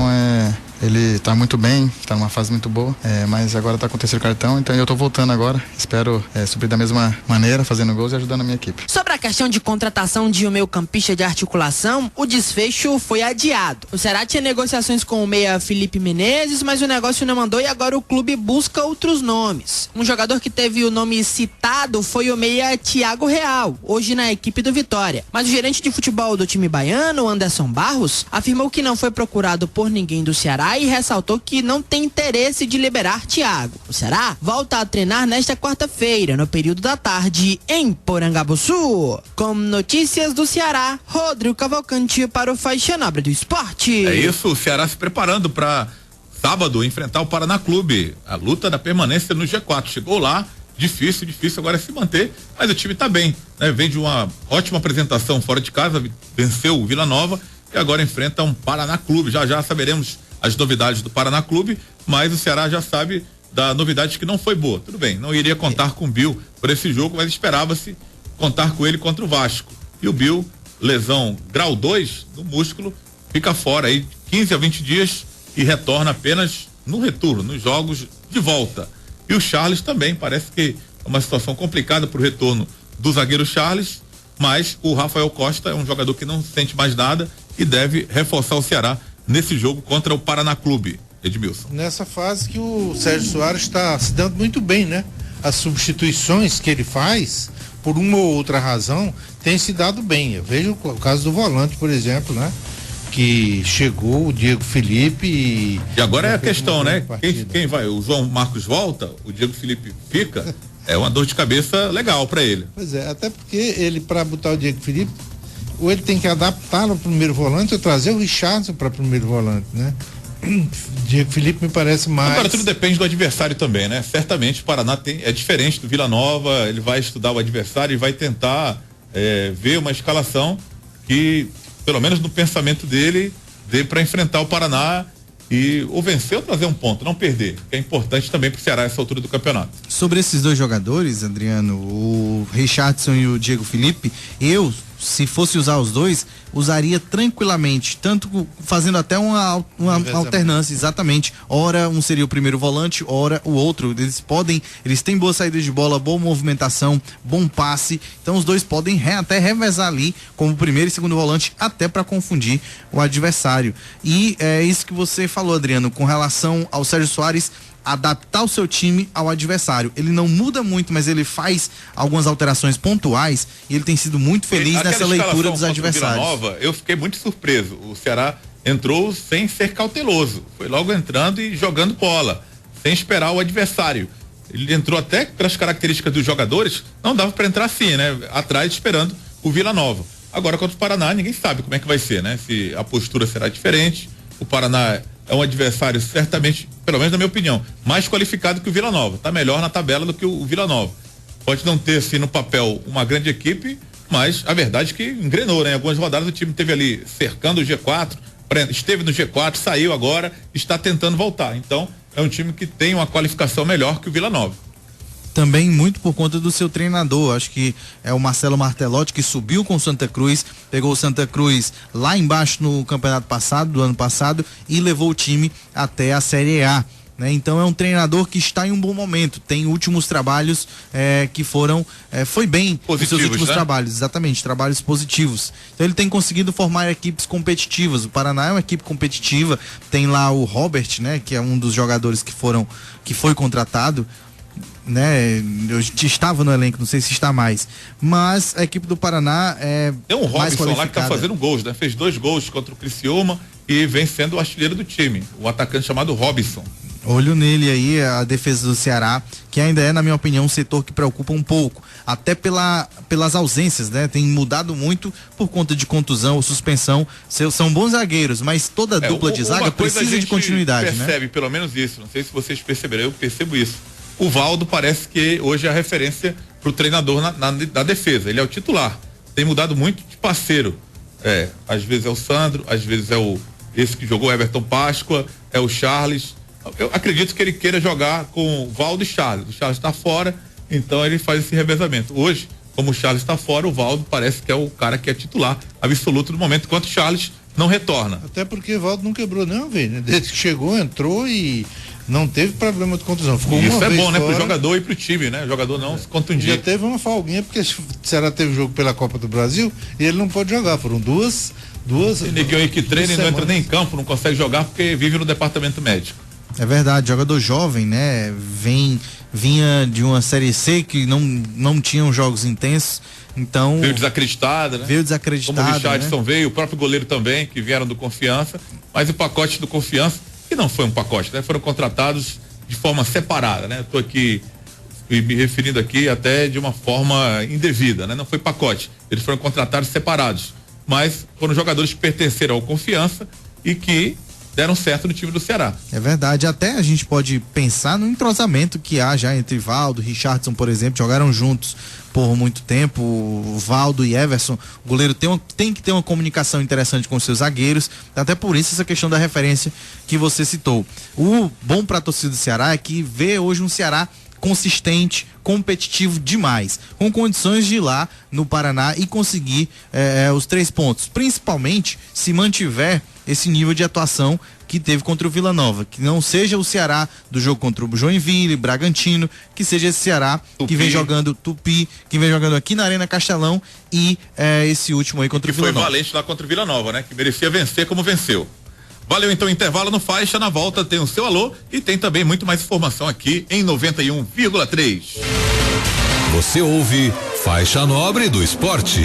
ele tá muito bem, tá numa fase muito boa, mas agora tá com o 3º cartão, então eu tô voltando agora. Espero suprir da mesma maneira, fazendo gols e ajudando a minha equipe. Sobre a questão de contratação de um meio-campista de articulação, o desfecho foi adiado. O Ceará tinha negociações com o meia Felipe Menezes, mas o negócio não andou e agora o clube busca outros nomes. Um jogador que teve o nome citado foi o meia Thiago Real, hoje na equipe do Vitória. Mas o gerente de futebol do time baiano, Anderson Barros, afirmou que não foi procurado por ninguém do Ceará e ressaltou que não tem interesse de liberar Thiago. O Ceará volta a treinar nesta quarta-feira, no período da tarde, em Porangabuçu. Com notícias do Ceará, Rodrigo Cavalcante para o Faixa Nobre do Esporte. É isso, o Ceará se preparando para sábado enfrentar o Paraná Clube. A luta da permanência no G4. Chegou lá, difícil agora é se manter, mas o time tá bem, né? Vem de uma ótima apresentação fora de casa, venceu o Vila Nova e agora enfrenta um Paraná Clube. Já saberemos as novidades do Paraná Clube, mas o Ceará já sabe da novidade que não foi boa. Tudo bem, não iria contar com o Bill por esse jogo, mas esperava-se contar com ele contra o Vasco. E o Bill, lesão grau 2 do músculo, fica fora aí 15 a 20 dias e retorna apenas no retorno, nos jogos de volta. E o Charles também, parece que é uma situação complicada para o retorno do zagueiro Charles, mas o Rafael Costa é um jogador que não sente mais nada e deve reforçar o Ceará nesse jogo contra o Paraná Clube. Edmilson. Nessa fase que o Sérgio Soares está se dando muito bem, né? As substituições que ele faz, por uma ou outra razão, tem se dado bem. Eu vejo o caso do volante, por exemplo, né? Que chegou o Diego Felipe e agora é a questão, né? Quem vai? O João Marcos volta, o Diego Felipe fica. É uma dor de cabeça legal para ele. Pois é, até porque ele, para botar o Diego Felipe, ou ele tem que adaptar no primeiro volante ou trazer o Richardson para primeiro volante, né? Diego Felipe me parece mais. Agora tudo depende do adversário também, né? Certamente o Paraná é diferente do Vila Nova, ele vai estudar o adversário e vai tentar ver uma escalação que, pelo menos no pensamento dele, dê para enfrentar o Paraná e ou vencer ou trazer um ponto, não perder, que é importante também pro Ceará essa altura do campeonato. Sobre esses 2 jogadores, Adriano, o Richardson e o Diego Felipe, se fosse usar os 2, usaria tranquilamente, tanto fazendo até uma alternância, exatamente. Ora um seria o primeiro volante, ora o outro. Eles têm boa saída de bola, boa movimentação, bom passe. Então os 2 podem até revezar ali como primeiro e segundo volante, até para confundir o adversário. E é isso que você falou, Adriano, com relação ao Sérgio Soares adaptar o seu time ao adversário. Ele não muda muito, mas ele faz algumas alterações pontuais e ele tem sido muito feliz nessa leitura dos adversários. Vila Nova, eu fiquei muito surpreso. O Ceará entrou sem ser cauteloso, foi logo entrando e jogando bola, sem esperar o adversário. Ele entrou até pelas características dos jogadores, não dava para entrar assim, né? Atrás esperando o Vila Nova. Agora contra o Paraná, ninguém sabe como é que vai ser, né? Se a postura será diferente. O Paraná é um adversário certamente, pelo menos na minha opinião, mais qualificado que o Vila Nova. Tá melhor na tabela do que o Vila Nova. Pode não ter, assim, no papel uma grande equipe, mas a verdade é que engrenou, né? Em algumas rodadas o time teve ali cercando o G4, esteve no G4, saiu agora, está tentando voltar. Então, é um time que tem uma qualificação melhor que o Vila Nova. Também muito por conta do seu treinador, acho que é o Marcelo Martelotti, que subiu com o Santa Cruz, pegou o Santa Cruz lá embaixo no campeonato passado, do ano passado, e levou o time até a Série A. Então é um treinador que está em um bom momento, tem últimos trabalhos que foram, foi bem nos seus últimos trabalhos, exatamente, trabalhos positivos. Então ele tem conseguido formar equipes competitivas. O Paraná é uma equipe competitiva, tem lá o Robert, né, que é um dos jogadores que foi contratado, né? Eu estava no elenco, não sei se está mais, mas a equipe do Paraná tem um Robson lá que tá fazendo gols, né? Fez 2 gols contra o Criciúma e vem sendo o artilheiro do time, o atacante chamado Robson. Olho nele aí, a defesa do Ceará, que ainda é, na minha opinião, um setor que preocupa um pouco, até pelas ausências, né? Tem mudado muito por conta de contusão ou suspensão. São bons zagueiros, mas toda dupla de zaga precisa de continuidade, percebe, pelo menos isso, não sei se vocês perceberam, eu percebo isso. O Valdo parece que hoje é a referência pro treinador na defesa, ele é o titular, tem mudado muito de parceiro, às vezes é o Sandro, às vezes é esse que jogou, Everton Páscoa, é o Charles. Eu acredito que ele queira jogar com o Valdo e Charles. O Charles está fora, então ele faz esse revezamento. Hoje, como o Charles está fora, o Valdo parece que é o cara que é titular absoluto no momento, enquanto o Charles não retorna. Até porque o Valdo não quebrou nenhuma vez, né? Desde que chegou, entrou e não teve problema de contusão. Ficou isso uma é vez bom, né? fora. Pro jogador e pro time, né? O jogador não se contundir. Já teve uma folguinha, porque o Ceará teve jogo pela Copa do Brasil e ele não pode jogar. Foram duas. Tem ninguém aí que treina e não entra nem em campo, não consegue jogar porque vive no departamento médico. É verdade, jogador jovem, né? Vinha de uma Série C que não tinham jogos intensos, então... Veio desacreditado, né? Veio desacreditado, como o Richardson, né? Veio, o próprio goleiro também, que vieram do Confiança, mas o pacote do Confiança, que não foi um pacote, né? Foram contratados de forma separada, né? Estou aqui me referindo aqui até de uma forma indevida, né? Não foi pacote, eles foram contratados separados, mas foram jogadores que pertenceram ao Confiança e que deram certo no time do Ceará. É verdade, até a gente pode pensar no entrosamento que há já entre Valdo, Richardson, por exemplo, jogaram juntos por muito tempo, o Valdo e Everson. O goleiro tem que ter uma comunicação interessante com os seus zagueiros, até por isso essa questão da referência que você citou. O bom para a torcida do Ceará é que vê hoje um Ceará consistente, competitivo demais, com condições de ir lá no Paraná e conseguir os 3 pontos, principalmente se mantiver esse nível de atuação que teve contra o Vila Nova, que não seja o Ceará do jogo contra o Joinville, Bragantino, que seja esse Ceará Tupi, que vem jogando Tupi, que vem jogando aqui na Arena Castelão e esse último aí contra o Vila Nova. Que foi valente lá contra o Vila Nova, né? Que merecia vencer como venceu. Valeu, então, intervalo no Faixa. Na volta tem o seu alô e tem também muito mais informação aqui em 91,3. Você ouve Faixa Nobre do Esporte.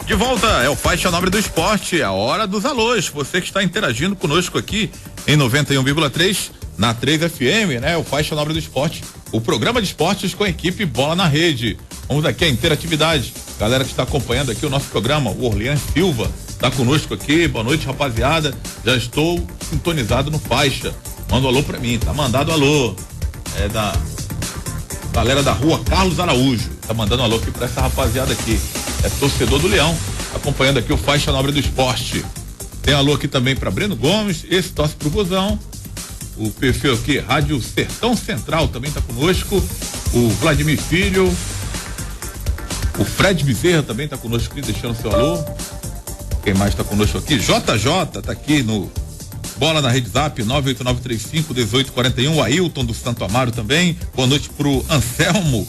De volta, é o Faixa Nobre do Esporte, a hora dos alôs. Você que está interagindo conosco aqui em 91,3 na 3FM, né? O Faixa Nobre do Esporte, o programa de esportes com a equipe Bola na Rede. Vamos aqui à interatividade. Galera que está acompanhando aqui o nosso programa, o Orlean Silva está conosco aqui. Boa noite, rapaziada. Já estou sintonizado no Faixa. Manda um alô pra mim, tá mandado alô. É da galera da rua Carlos Araújo. Tá mandando um alô aqui pra essa rapaziada aqui. É torcedor do Leão, acompanhando aqui o Faixa Nobre do Esporte. Tem alô aqui também para Breno Gomes, esse torce pro Bozão. O perfil aqui, Rádio Sertão Central, também tá conosco. O Vladimir Filho. O Fred Bezerra também tá conosco aqui, deixando seu alô. Quem mais tá conosco aqui? JJ tá aqui no Bola na Rede Zap, 98935-1841. O Ailton do Santo Amaro também. Boa noite pro Anselmo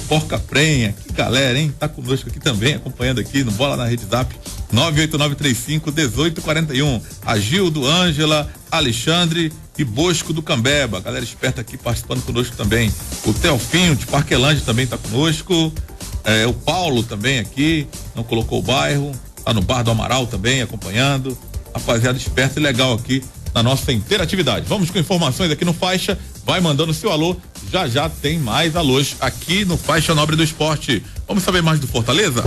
Porca Prenha, que galera, hein? Tá conosco aqui também, acompanhando aqui no Bola na Rede Zap 98935-1841. Agildo, Ângela, Alexandre e Bosco do Cambeba. Galera esperta aqui participando conosco também. O Teofinho de Parquelândia também tá conosco. O Paulo também aqui, não colocou o bairro. Tá no Bar do Amaral também acompanhando. Rapaziada esperta e legal aqui na nossa interatividade. Vamos com informações aqui no Faixa. Vai mandando seu alô. Já tem mais alôs aqui no Faixa Nobre do Esporte. Vamos saber mais do Fortaleza?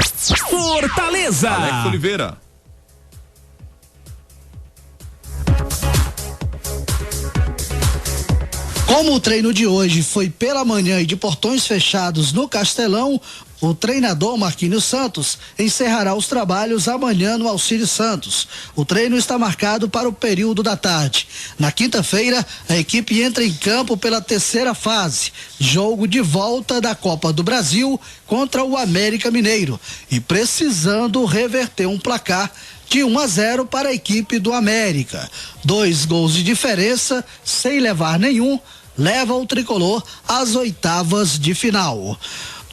Fortaleza! Alex Oliveira. Como o treino de hoje foi pela manhã e de portões fechados no Castelão, o treinador Marquinhos Santos encerrará os trabalhos amanhã no Alcídio Santos. O treino está marcado para o período da tarde. Na quinta-feira, a equipe entra em campo pela terceira fase, jogo de volta da Copa do Brasil contra o América Mineiro, e precisando reverter um placar de 1-0 para a equipe do América. 2 gols de diferença, sem levar nenhum, leva o tricolor às oitavas de final.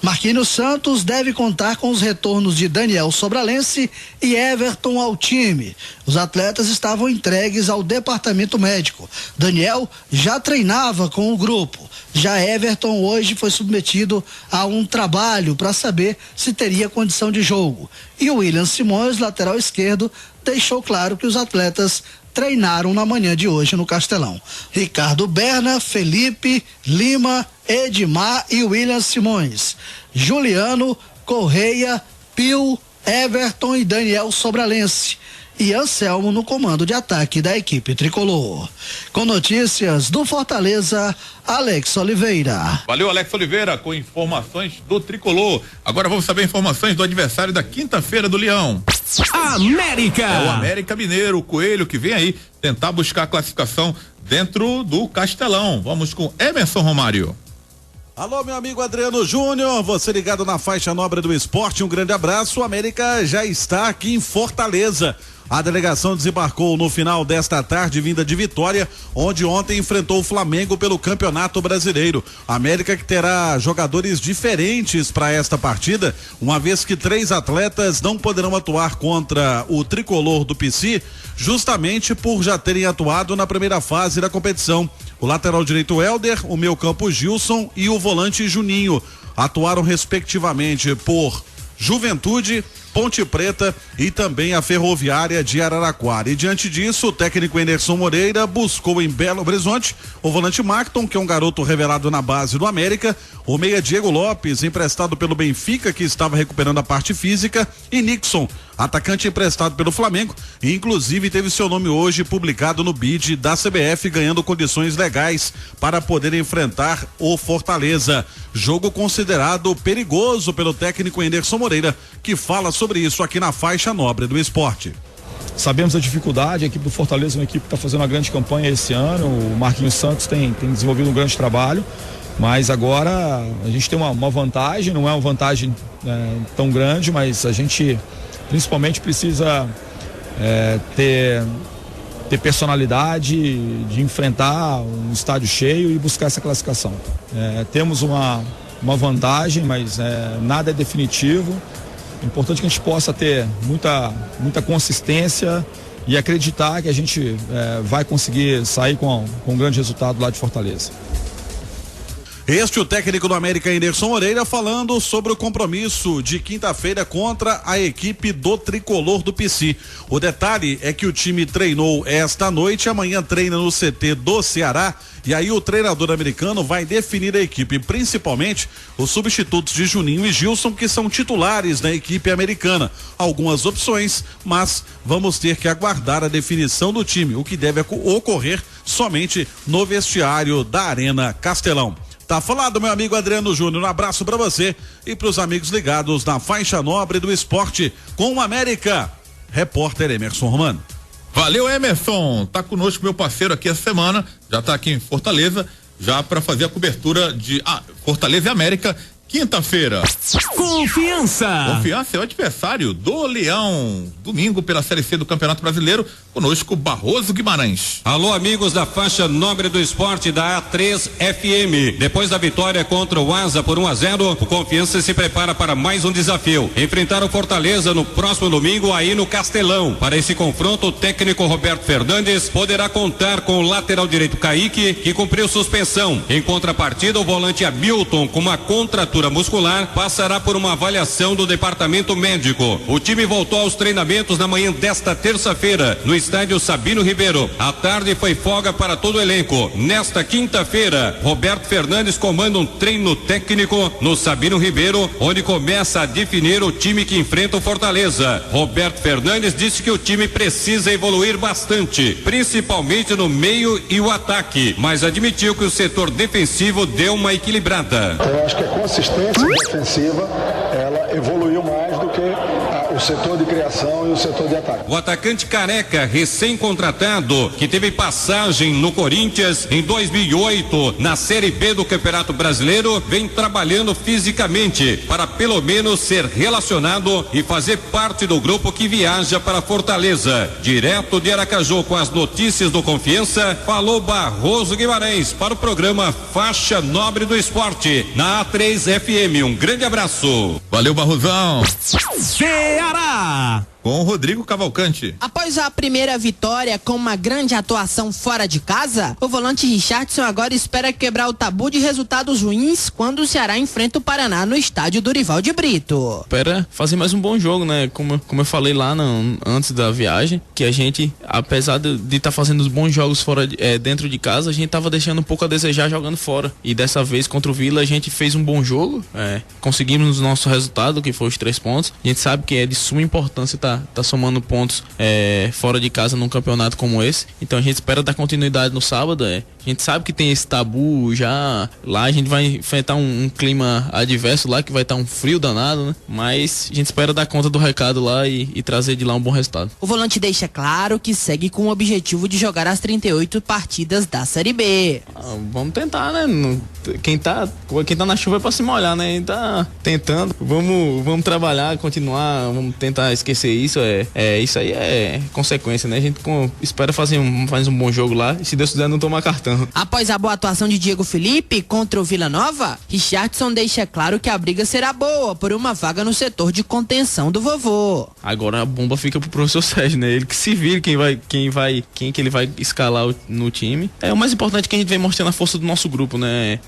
Marquinhos Santos deve contar com os retornos de Daniel Sobralense e Everton ao time. Os atletas estavam entregues ao departamento médico. Daniel já treinava com o grupo. Já Everton hoje foi submetido a um trabalho para saber se teria condição de jogo. E o William Simões, lateral esquerdo, deixou claro que os atletas treinaram na manhã de hoje no Castelão. Ricardo Berna, Felipe, Lima, Edmar e William Simões. Juliano, Correia, Pio, Everton e Daniel Sobralense. E Anselmo no comando de ataque da equipe tricolor. Com notícias do Fortaleza, Alex Oliveira. Valeu, Alex Oliveira, com informações do tricolor. Agora vamos saber informações do adversário da quinta-feira do Leão. América! É o América Mineiro, o Coelho, que vem aí tentar buscar a classificação dentro do Castelão. Vamos com Emerson Romário. Alô, meu amigo Adriano Júnior, você ligado na Faixa Nobre do Esporte, um grande abraço. O América já está aqui em Fortaleza. A delegação desembarcou no final desta tarde, vinda de Vitória, onde ontem enfrentou o Flamengo pelo Campeonato Brasileiro. A América que terá jogadores diferentes para esta partida, uma vez que 3 atletas não poderão atuar contra o tricolor do PC, justamente por já terem atuado na primeira fase da competição. O lateral direito Helder, o meio-campo Gilson e o volante Juninho atuaram respectivamente por Juventude, Ponte Preta e também a Ferroviária de Araraquara. E diante disso, o técnico Anderson Moreira buscou em Belo Horizonte o volante Macton, que é um garoto revelado na base do América, o meia Diego Lopes, emprestado pelo Benfica, que estava recuperando a parte física, e Nixon, atacante emprestado pelo Flamengo, e inclusive teve seu nome hoje publicado no bid da CBF, ganhando condições legais para poder enfrentar o Fortaleza. Jogo considerado perigoso pelo técnico Anderson Moreira, que fala sobre isso aqui na Faixa Nobre do Esporte. Sabemos a dificuldade, a equipe do Fortaleza é uma equipe que está fazendo uma grande campanha esse ano, o Marquinhos Santos tem desenvolvido um grande trabalho, mas agora a gente tem uma vantagem, não é uma vantagem tão grande, mas a gente principalmente precisa ter personalidade de enfrentar um estádio cheio e buscar essa classificação. Temos uma vantagem, mas nada é definitivo. É importante que a gente possa ter muita consistência e acreditar que a gente vai conseguir sair com um grande resultado lá de Fortaleza. Este o técnico do América, Anderson Moreira, falando sobre o compromisso de quinta-feira contra a equipe do tricolor do PC. O detalhe é que o time treinou esta noite, amanhã treina no CT do Ceará, e aí o treinador americano vai definir a equipe, principalmente os substitutos de Juninho e Gilson, que são titulares da equipe americana. Algumas opções, mas vamos ter que aguardar a definição do time, o que deve ocorrer somente no vestiário da Arena Castelão. Tá falado, meu amigo Adriano Júnior. Um abraço para você e para os amigos ligados na Faixa Nobre do Esporte com o América. Repórter Emerson Romano. Valeu, Emerson. Tá conosco meu parceiro aqui essa semana. Já tá aqui em Fortaleza, já para fazer a cobertura de Fortaleza e América, quinta-feira. Confiança é o adversário do Leão. Domingo pela Série C do Campeonato Brasileiro. Conosco Barroso Guimarães. Alô, amigos da faixa nobre do esporte da A3 FM. Depois da vitória contra o Asa por 1-0, o Confiança se prepara para mais um desafio. Enfrentar o Fortaleza no próximo domingo aí no Castelão. Para esse confronto, o técnico Roberto Fernandes poderá contar com o lateral direito Kaique, que cumpriu suspensão. Em contrapartida, o volante Hamilton, com uma contratura muscular, passará por uma avaliação do departamento médico. O time voltou aos treinamentos na manhã desta terça-feira, no estádio Sabino Ribeiro. À tarde foi folga para todo o elenco. Nesta quinta-feira, Roberto Fernandes comanda um treino técnico no Sabino Ribeiro, onde começa a definir o time que enfrenta o Fortaleza. Roberto Fernandes disse que o time precisa evoluir bastante, principalmente no meio e o ataque, mas admitiu que o setor defensivo deu uma equilibrada. Eu acho que a consistência defensiva, ela evoluiu mais do que o setor de criação e o setor de ataque. O atacante Careca, recém-contratado, que teve passagem no Corinthians em 2008 na Série B do Campeonato Brasileiro, vem trabalhando fisicamente para pelo menos ser relacionado e fazer parte do grupo que viaja para Fortaleza. Direto de Aracaju com as notícias do Confiança, falou Barroso Guimarães para o programa Faixa Nobre do Esporte na A3 FM. Um grande abraço. Valeu, Barrosão. Ceará. Com o Rodrigo Cavalcante. Após a primeira vitória com uma grande atuação fora de casa, o volante Richardson agora espera quebrar o tabu de resultados ruins quando o Ceará enfrenta o Paraná no estádio Dorival de Brito. Espera fazer mais um bom jogo, né? Como eu falei lá antes da viagem, que a gente, apesar de estar fazendo os bons jogos dentro de casa, a gente tava deixando um pouco a desejar jogando fora. E dessa vez contra o Vila a gente fez um bom jogo, conseguimos o nosso resultado, que foi os 3 pontos. A gente sabe que é de suma importância tá somando pontos fora de casa num campeonato como esse. Então a gente espera dar continuidade no sábado. A gente sabe que tem esse tabu já. Lá a gente vai enfrentar um clima adverso lá, que vai estar um frio danado, né? Mas a gente espera dar conta do recado lá e trazer de lá um bom resultado. O volante deixa claro que segue com o objetivo de jogar as 38 partidas da Série B. Vamos tentar, né? Quem tá na chuva é pra se molhar, né? A gente tá tentando. Vamos trabalhar, continuar, vamos tentar esquecer isso. Isso aí é consequência, né? A gente espera fazer um bom jogo lá e, se Deus quiser, não tomar cartão. Após a boa atuação de Diego Felipe contra o Vila Nova, Richardson deixa claro que a briga será boa por uma vaga no setor de contenção do vovô. Agora a bomba fica pro professor Sérgio, né? Ele que se vire quem que ele vai escalar no time. O mais importante é que a gente vem mostrando a força do nosso grupo, né?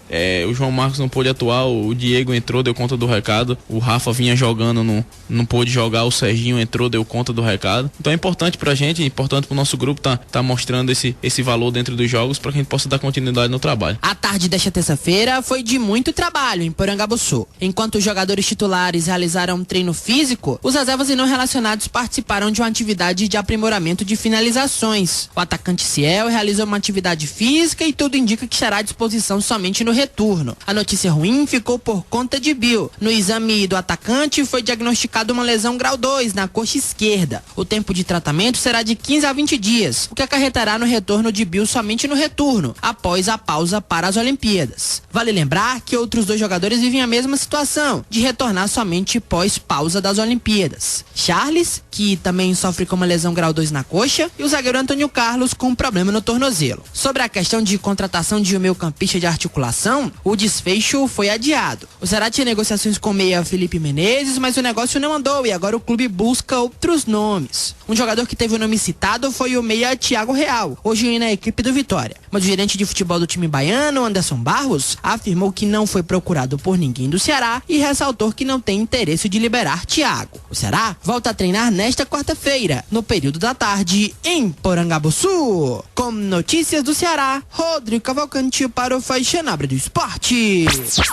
O João Marcos não pôde atuar, o Diego entrou, deu conta do recado, o Rafa vinha jogando, não pôde jogar, o Serginho entrou, deu conta do recado. Então é importante pra gente, é importante pro nosso grupo tá mostrando esse valor dentro dos jogos para que a gente possa dar continuidade no trabalho. A tarde desta terça-feira foi de muito trabalho em Porangabuçu. Enquanto os jogadores titulares realizaram um treino físico, os reservas e não relacionados participaram de uma atividade de aprimoramento de finalizações. O atacante Ciel realizou uma atividade física e tudo indica que estará à disposição somente no retorno. A notícia ruim ficou por conta de Bill. No exame do atacante foi diagnosticado uma lesão grau 2 na coxa esquerda. O tempo de tratamento será de 15 a 20 dias, o que acarretará no retorno de Bill somente no retorno, após a pausa para as Olimpíadas. Vale lembrar que outros 2 jogadores vivem a mesma situação, de retornar somente pós pausa das Olimpíadas. Charles, que também sofre com uma lesão grau 2 na coxa, e o zagueiro Antônio Carlos com um problema no tornozelo. Sobre a questão de contratação de um meio-campista de articulação, o desfecho foi adiado. O Ceará tinha negociações com o meia Felipe Menezes, mas o negócio não andou e agora o clube busca outros nomes. Um jogador que teve o nome citado foi o meia Thiago Real, hoje na equipe do Vitória. Mas o gerente de futebol do time baiano, Anderson Barros, afirmou que não foi procurado por ninguém do Ceará e ressaltou que não tem interesse de liberar Thiago. O Ceará volta a treinar nesta quarta-feira, no período da tarde, em Porangabuçu. Com notícias do Ceará, Rodrigo Cavalcante para o Faixa Nobre do Esporte.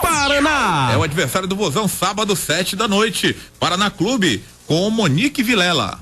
Paraná! É o adversário do Vozão, sábado, 7 da noite. Paraná Clube, com Monique Vilela.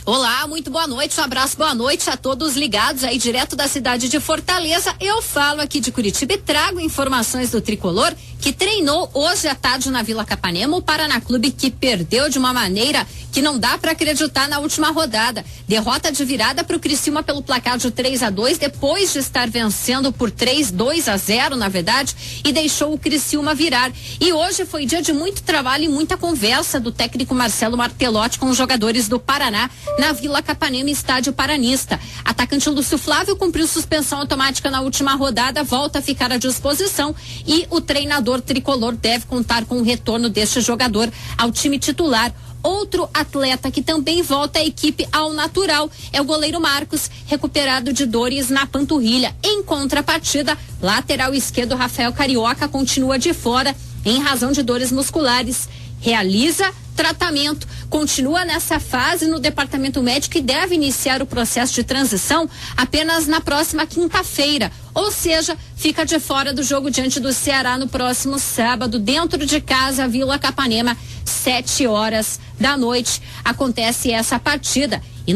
Olá, muito boa noite, um abraço, boa noite a todos ligados aí direto da cidade de Fortaleza. Eu falo aqui de Curitiba e trago informações do tricolor que treinou hoje à tarde na Vila Capanema, o Paraná Clube que perdeu de uma maneira que não dá para acreditar na última rodada. Derrota de virada para o Criciúma pelo placar de 3-2, depois de estar vencendo por 2-0, na verdade, e deixou o Criciúma virar. E hoje foi dia de muito trabalho e muita conversa do técnico Marcelo Martelotti com os jogadores do Paraná na Vila Capanema, estádio Paranista. Atacante Lúcio Flávio cumpriu suspensão automática na última rodada, volta a ficar à disposição e o treinador tricolor deve contar com o retorno deste jogador ao time titular. Outro atleta que também volta à equipe ao natural é o goleiro Marcos, recuperado de dores na panturrilha. Em contrapartida, lateral esquerdo Rafael Carioca continua de fora em razão de dores musculares. Realiza tratamento, continua nessa fase no departamento médico e deve iniciar o processo de transição apenas na próxima quinta-feira, ou seja, fica de fora do jogo diante do Ceará no próximo sábado, dentro de casa, Vila Capanema, 19h acontece essa partida. E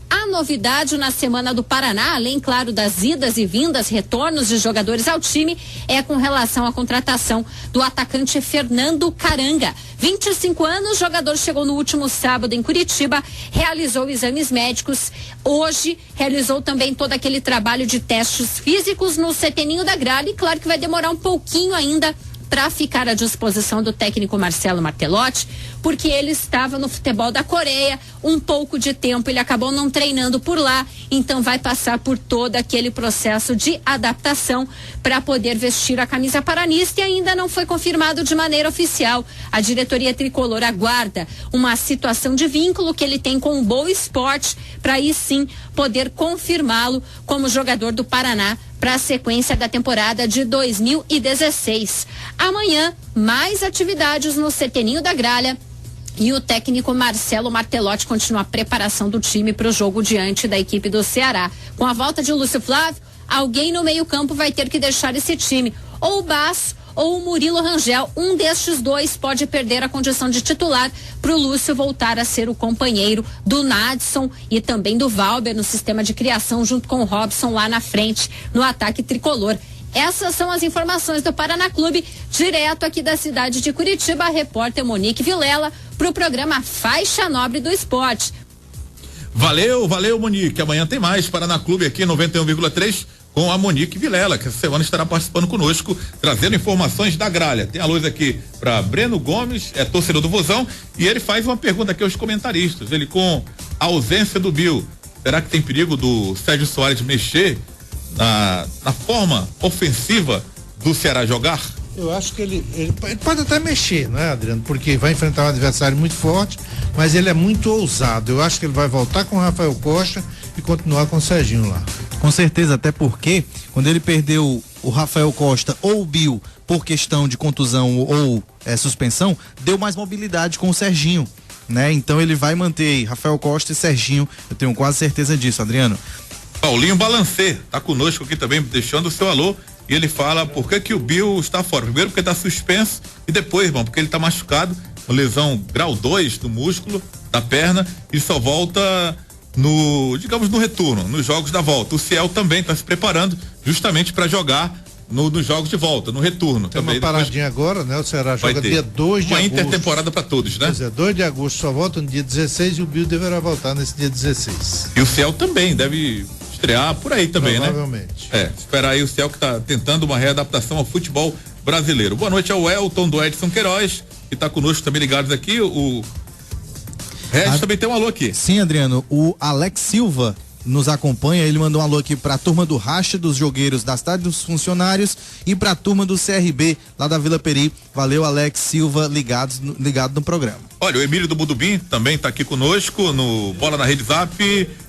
a novidade na Semana do Paraná, além, claro, das idas e vindas, retornos de jogadores ao time, é com relação à contratação do atacante Fernando Caranga. 25 anos, jogador chegou no último sábado em Curitiba, realizou exames médicos, hoje realizou também todo aquele trabalho de testes físicos no Seteninho da Gralha, e claro que vai demorar um pouquinho ainda para ficar à disposição do técnico Marcelo Martelotti, porque ele estava no futebol da Coreia um pouco de tempo, ele acabou não treinando por lá, então vai passar por todo aquele processo de adaptação para poder vestir a camisa paranista, e ainda não foi confirmado de maneira oficial. A diretoria tricolor aguarda uma situação de vínculo que ele tem com o Boa Esporte, para aí sim poder confirmá-lo como jogador do Paraná para a sequência da temporada de 2016. Amanhã, mais atividades no Seteninho da Gralha, e o técnico Marcelo Martelotti continua a preparação do time para o jogo diante da equipe do Ceará. Com a volta de Lúcio Flávio, alguém no meio-campo vai ter que deixar esse time, ou o Basso ou o Murilo Rangel. Um destes dois pode perder a condição de titular para o Lúcio voltar a ser o companheiro do Nadson e também do Valber no sistema de criação, junto com o Robson lá na frente no ataque tricolor. Essas são as informações do Paraná Clube, direto aqui da cidade de Curitiba, a repórter Monique Vilela, para o programa Faixa Nobre do Esporte. Valeu, Monique. Amanhã tem mais Paraná Clube aqui 91,3 com a Monique Vilela, que essa semana estará participando conosco, trazendo informações da Gralha. Tem a luz aqui para Breno Gomes, é torcedor do Vozão, e ele faz uma pergunta aqui aos comentaristas. Ele, com a ausência do Bill, será que tem perigo do Sérgio Soares mexer na forma ofensiva do Ceará jogar? Eu acho que ele pode até mexer, não é, Adriano? Porque vai enfrentar um adversário muito forte, mas ele é muito ousado. Eu acho que ele vai voltar com o Rafael Costa e continuar com o Serginho lá. Com certeza, até porque quando ele perdeu o Rafael Costa ou o Bill por questão de contusão ou suspensão, deu mais mobilidade com o Serginho, né? Então ele vai manter Rafael Costa e Serginho, eu tenho quase certeza disso, Adriano. Paulinho Balancê tá conosco aqui também, deixando o seu alô, e ele fala por que o Bill está fora. Primeiro porque tá suspenso, e depois, irmão, porque ele tá machucado, uma lesão grau 2 do músculo da perna, e só volta no retorno, nos jogos da volta. O Ciel também está se preparando justamente para jogar nos jogos de volta, no retorno. Tem também uma paradinha agora, né? O Ceará joga dia 2 de agosto. Uma intertemporada para todos, né? Pois é, 2 de agosto só volta no dia 16 e o Bill deverá voltar nesse dia 16. E o Ciel também deve estrear por aí também, provavelmente, né? Esperar aí o Ciel, que está tentando uma readaptação ao futebol brasileiro. Boa noite ao Elton do Edson Queiroz, que está conosco também ligados aqui. O Regis também tem um alô aqui. Sim, Adriano, o Alex Silva nos acompanha, ele mandou um alô aqui pra turma do Racha dos Jogueiros da cidade dos funcionários e pra turma do CRB lá da Vila Peri. Valeu, Alex Silva, ligado no programa. Olha, o Emílio do Budubim também tá aqui conosco no Bola na Rede Zap.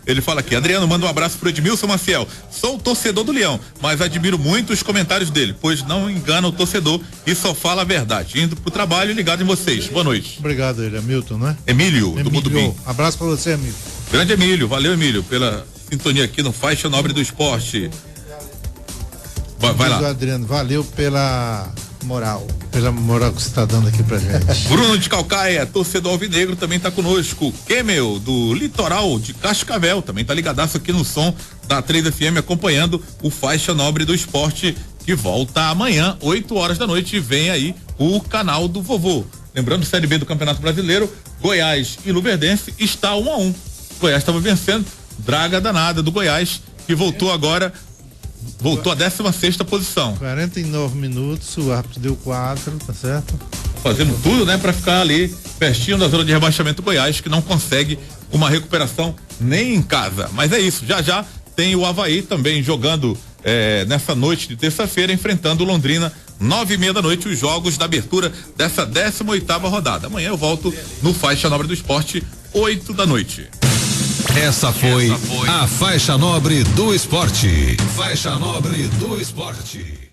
Ele fala aqui: Adriano, manda um abraço pro Edmilson Maciel. Sou torcedor do Leão, mas admiro muito os comentários dele, pois não engana o torcedor e só fala a verdade. Indo pro trabalho, ligado em vocês. Boa noite. Obrigado, ele é Milton, né? Emílio do Budubim. Abraço pra você, amigo. Grande Emílio, valeu, Emílio, pela sintonia aqui no Faixa Nobre do Esporte. Vai lá. Adriano, valeu pela moral. Pela moral que você está dando aqui pra gente. Bruno de Calcaia, torcedor alvinegro, também tá conosco. Kemel, do Litoral de Cascavel, também tá ligadaço aqui no som da 3 FM, acompanhando o Faixa Nobre do Esporte, que volta amanhã, 8 horas da noite, e vem aí o canal do vovô. Lembrando, Série B do Campeonato Brasileiro, Goiás e Luverdense está 1-1. Goiás estava vencendo, draga danada do Goiás, que voltou agora, voltou à 16ª posição. 49 minutos, o árbitro deu 4, tá certo? Fazendo tudo, né, para ficar ali pertinho da zona de rebaixamento Goiás, que não consegue uma recuperação nem em casa. Mas é isso, já tem o Avaí também jogando nessa noite de terça-feira, enfrentando o Londrina, 9:30 da noite, os jogos da abertura dessa 18ª rodada. Amanhã eu volto no Faixa Nobre do Esporte, 8 da noite. Essa foi a Faixa Nobre do Esporte. Faixa Nobre do Esporte.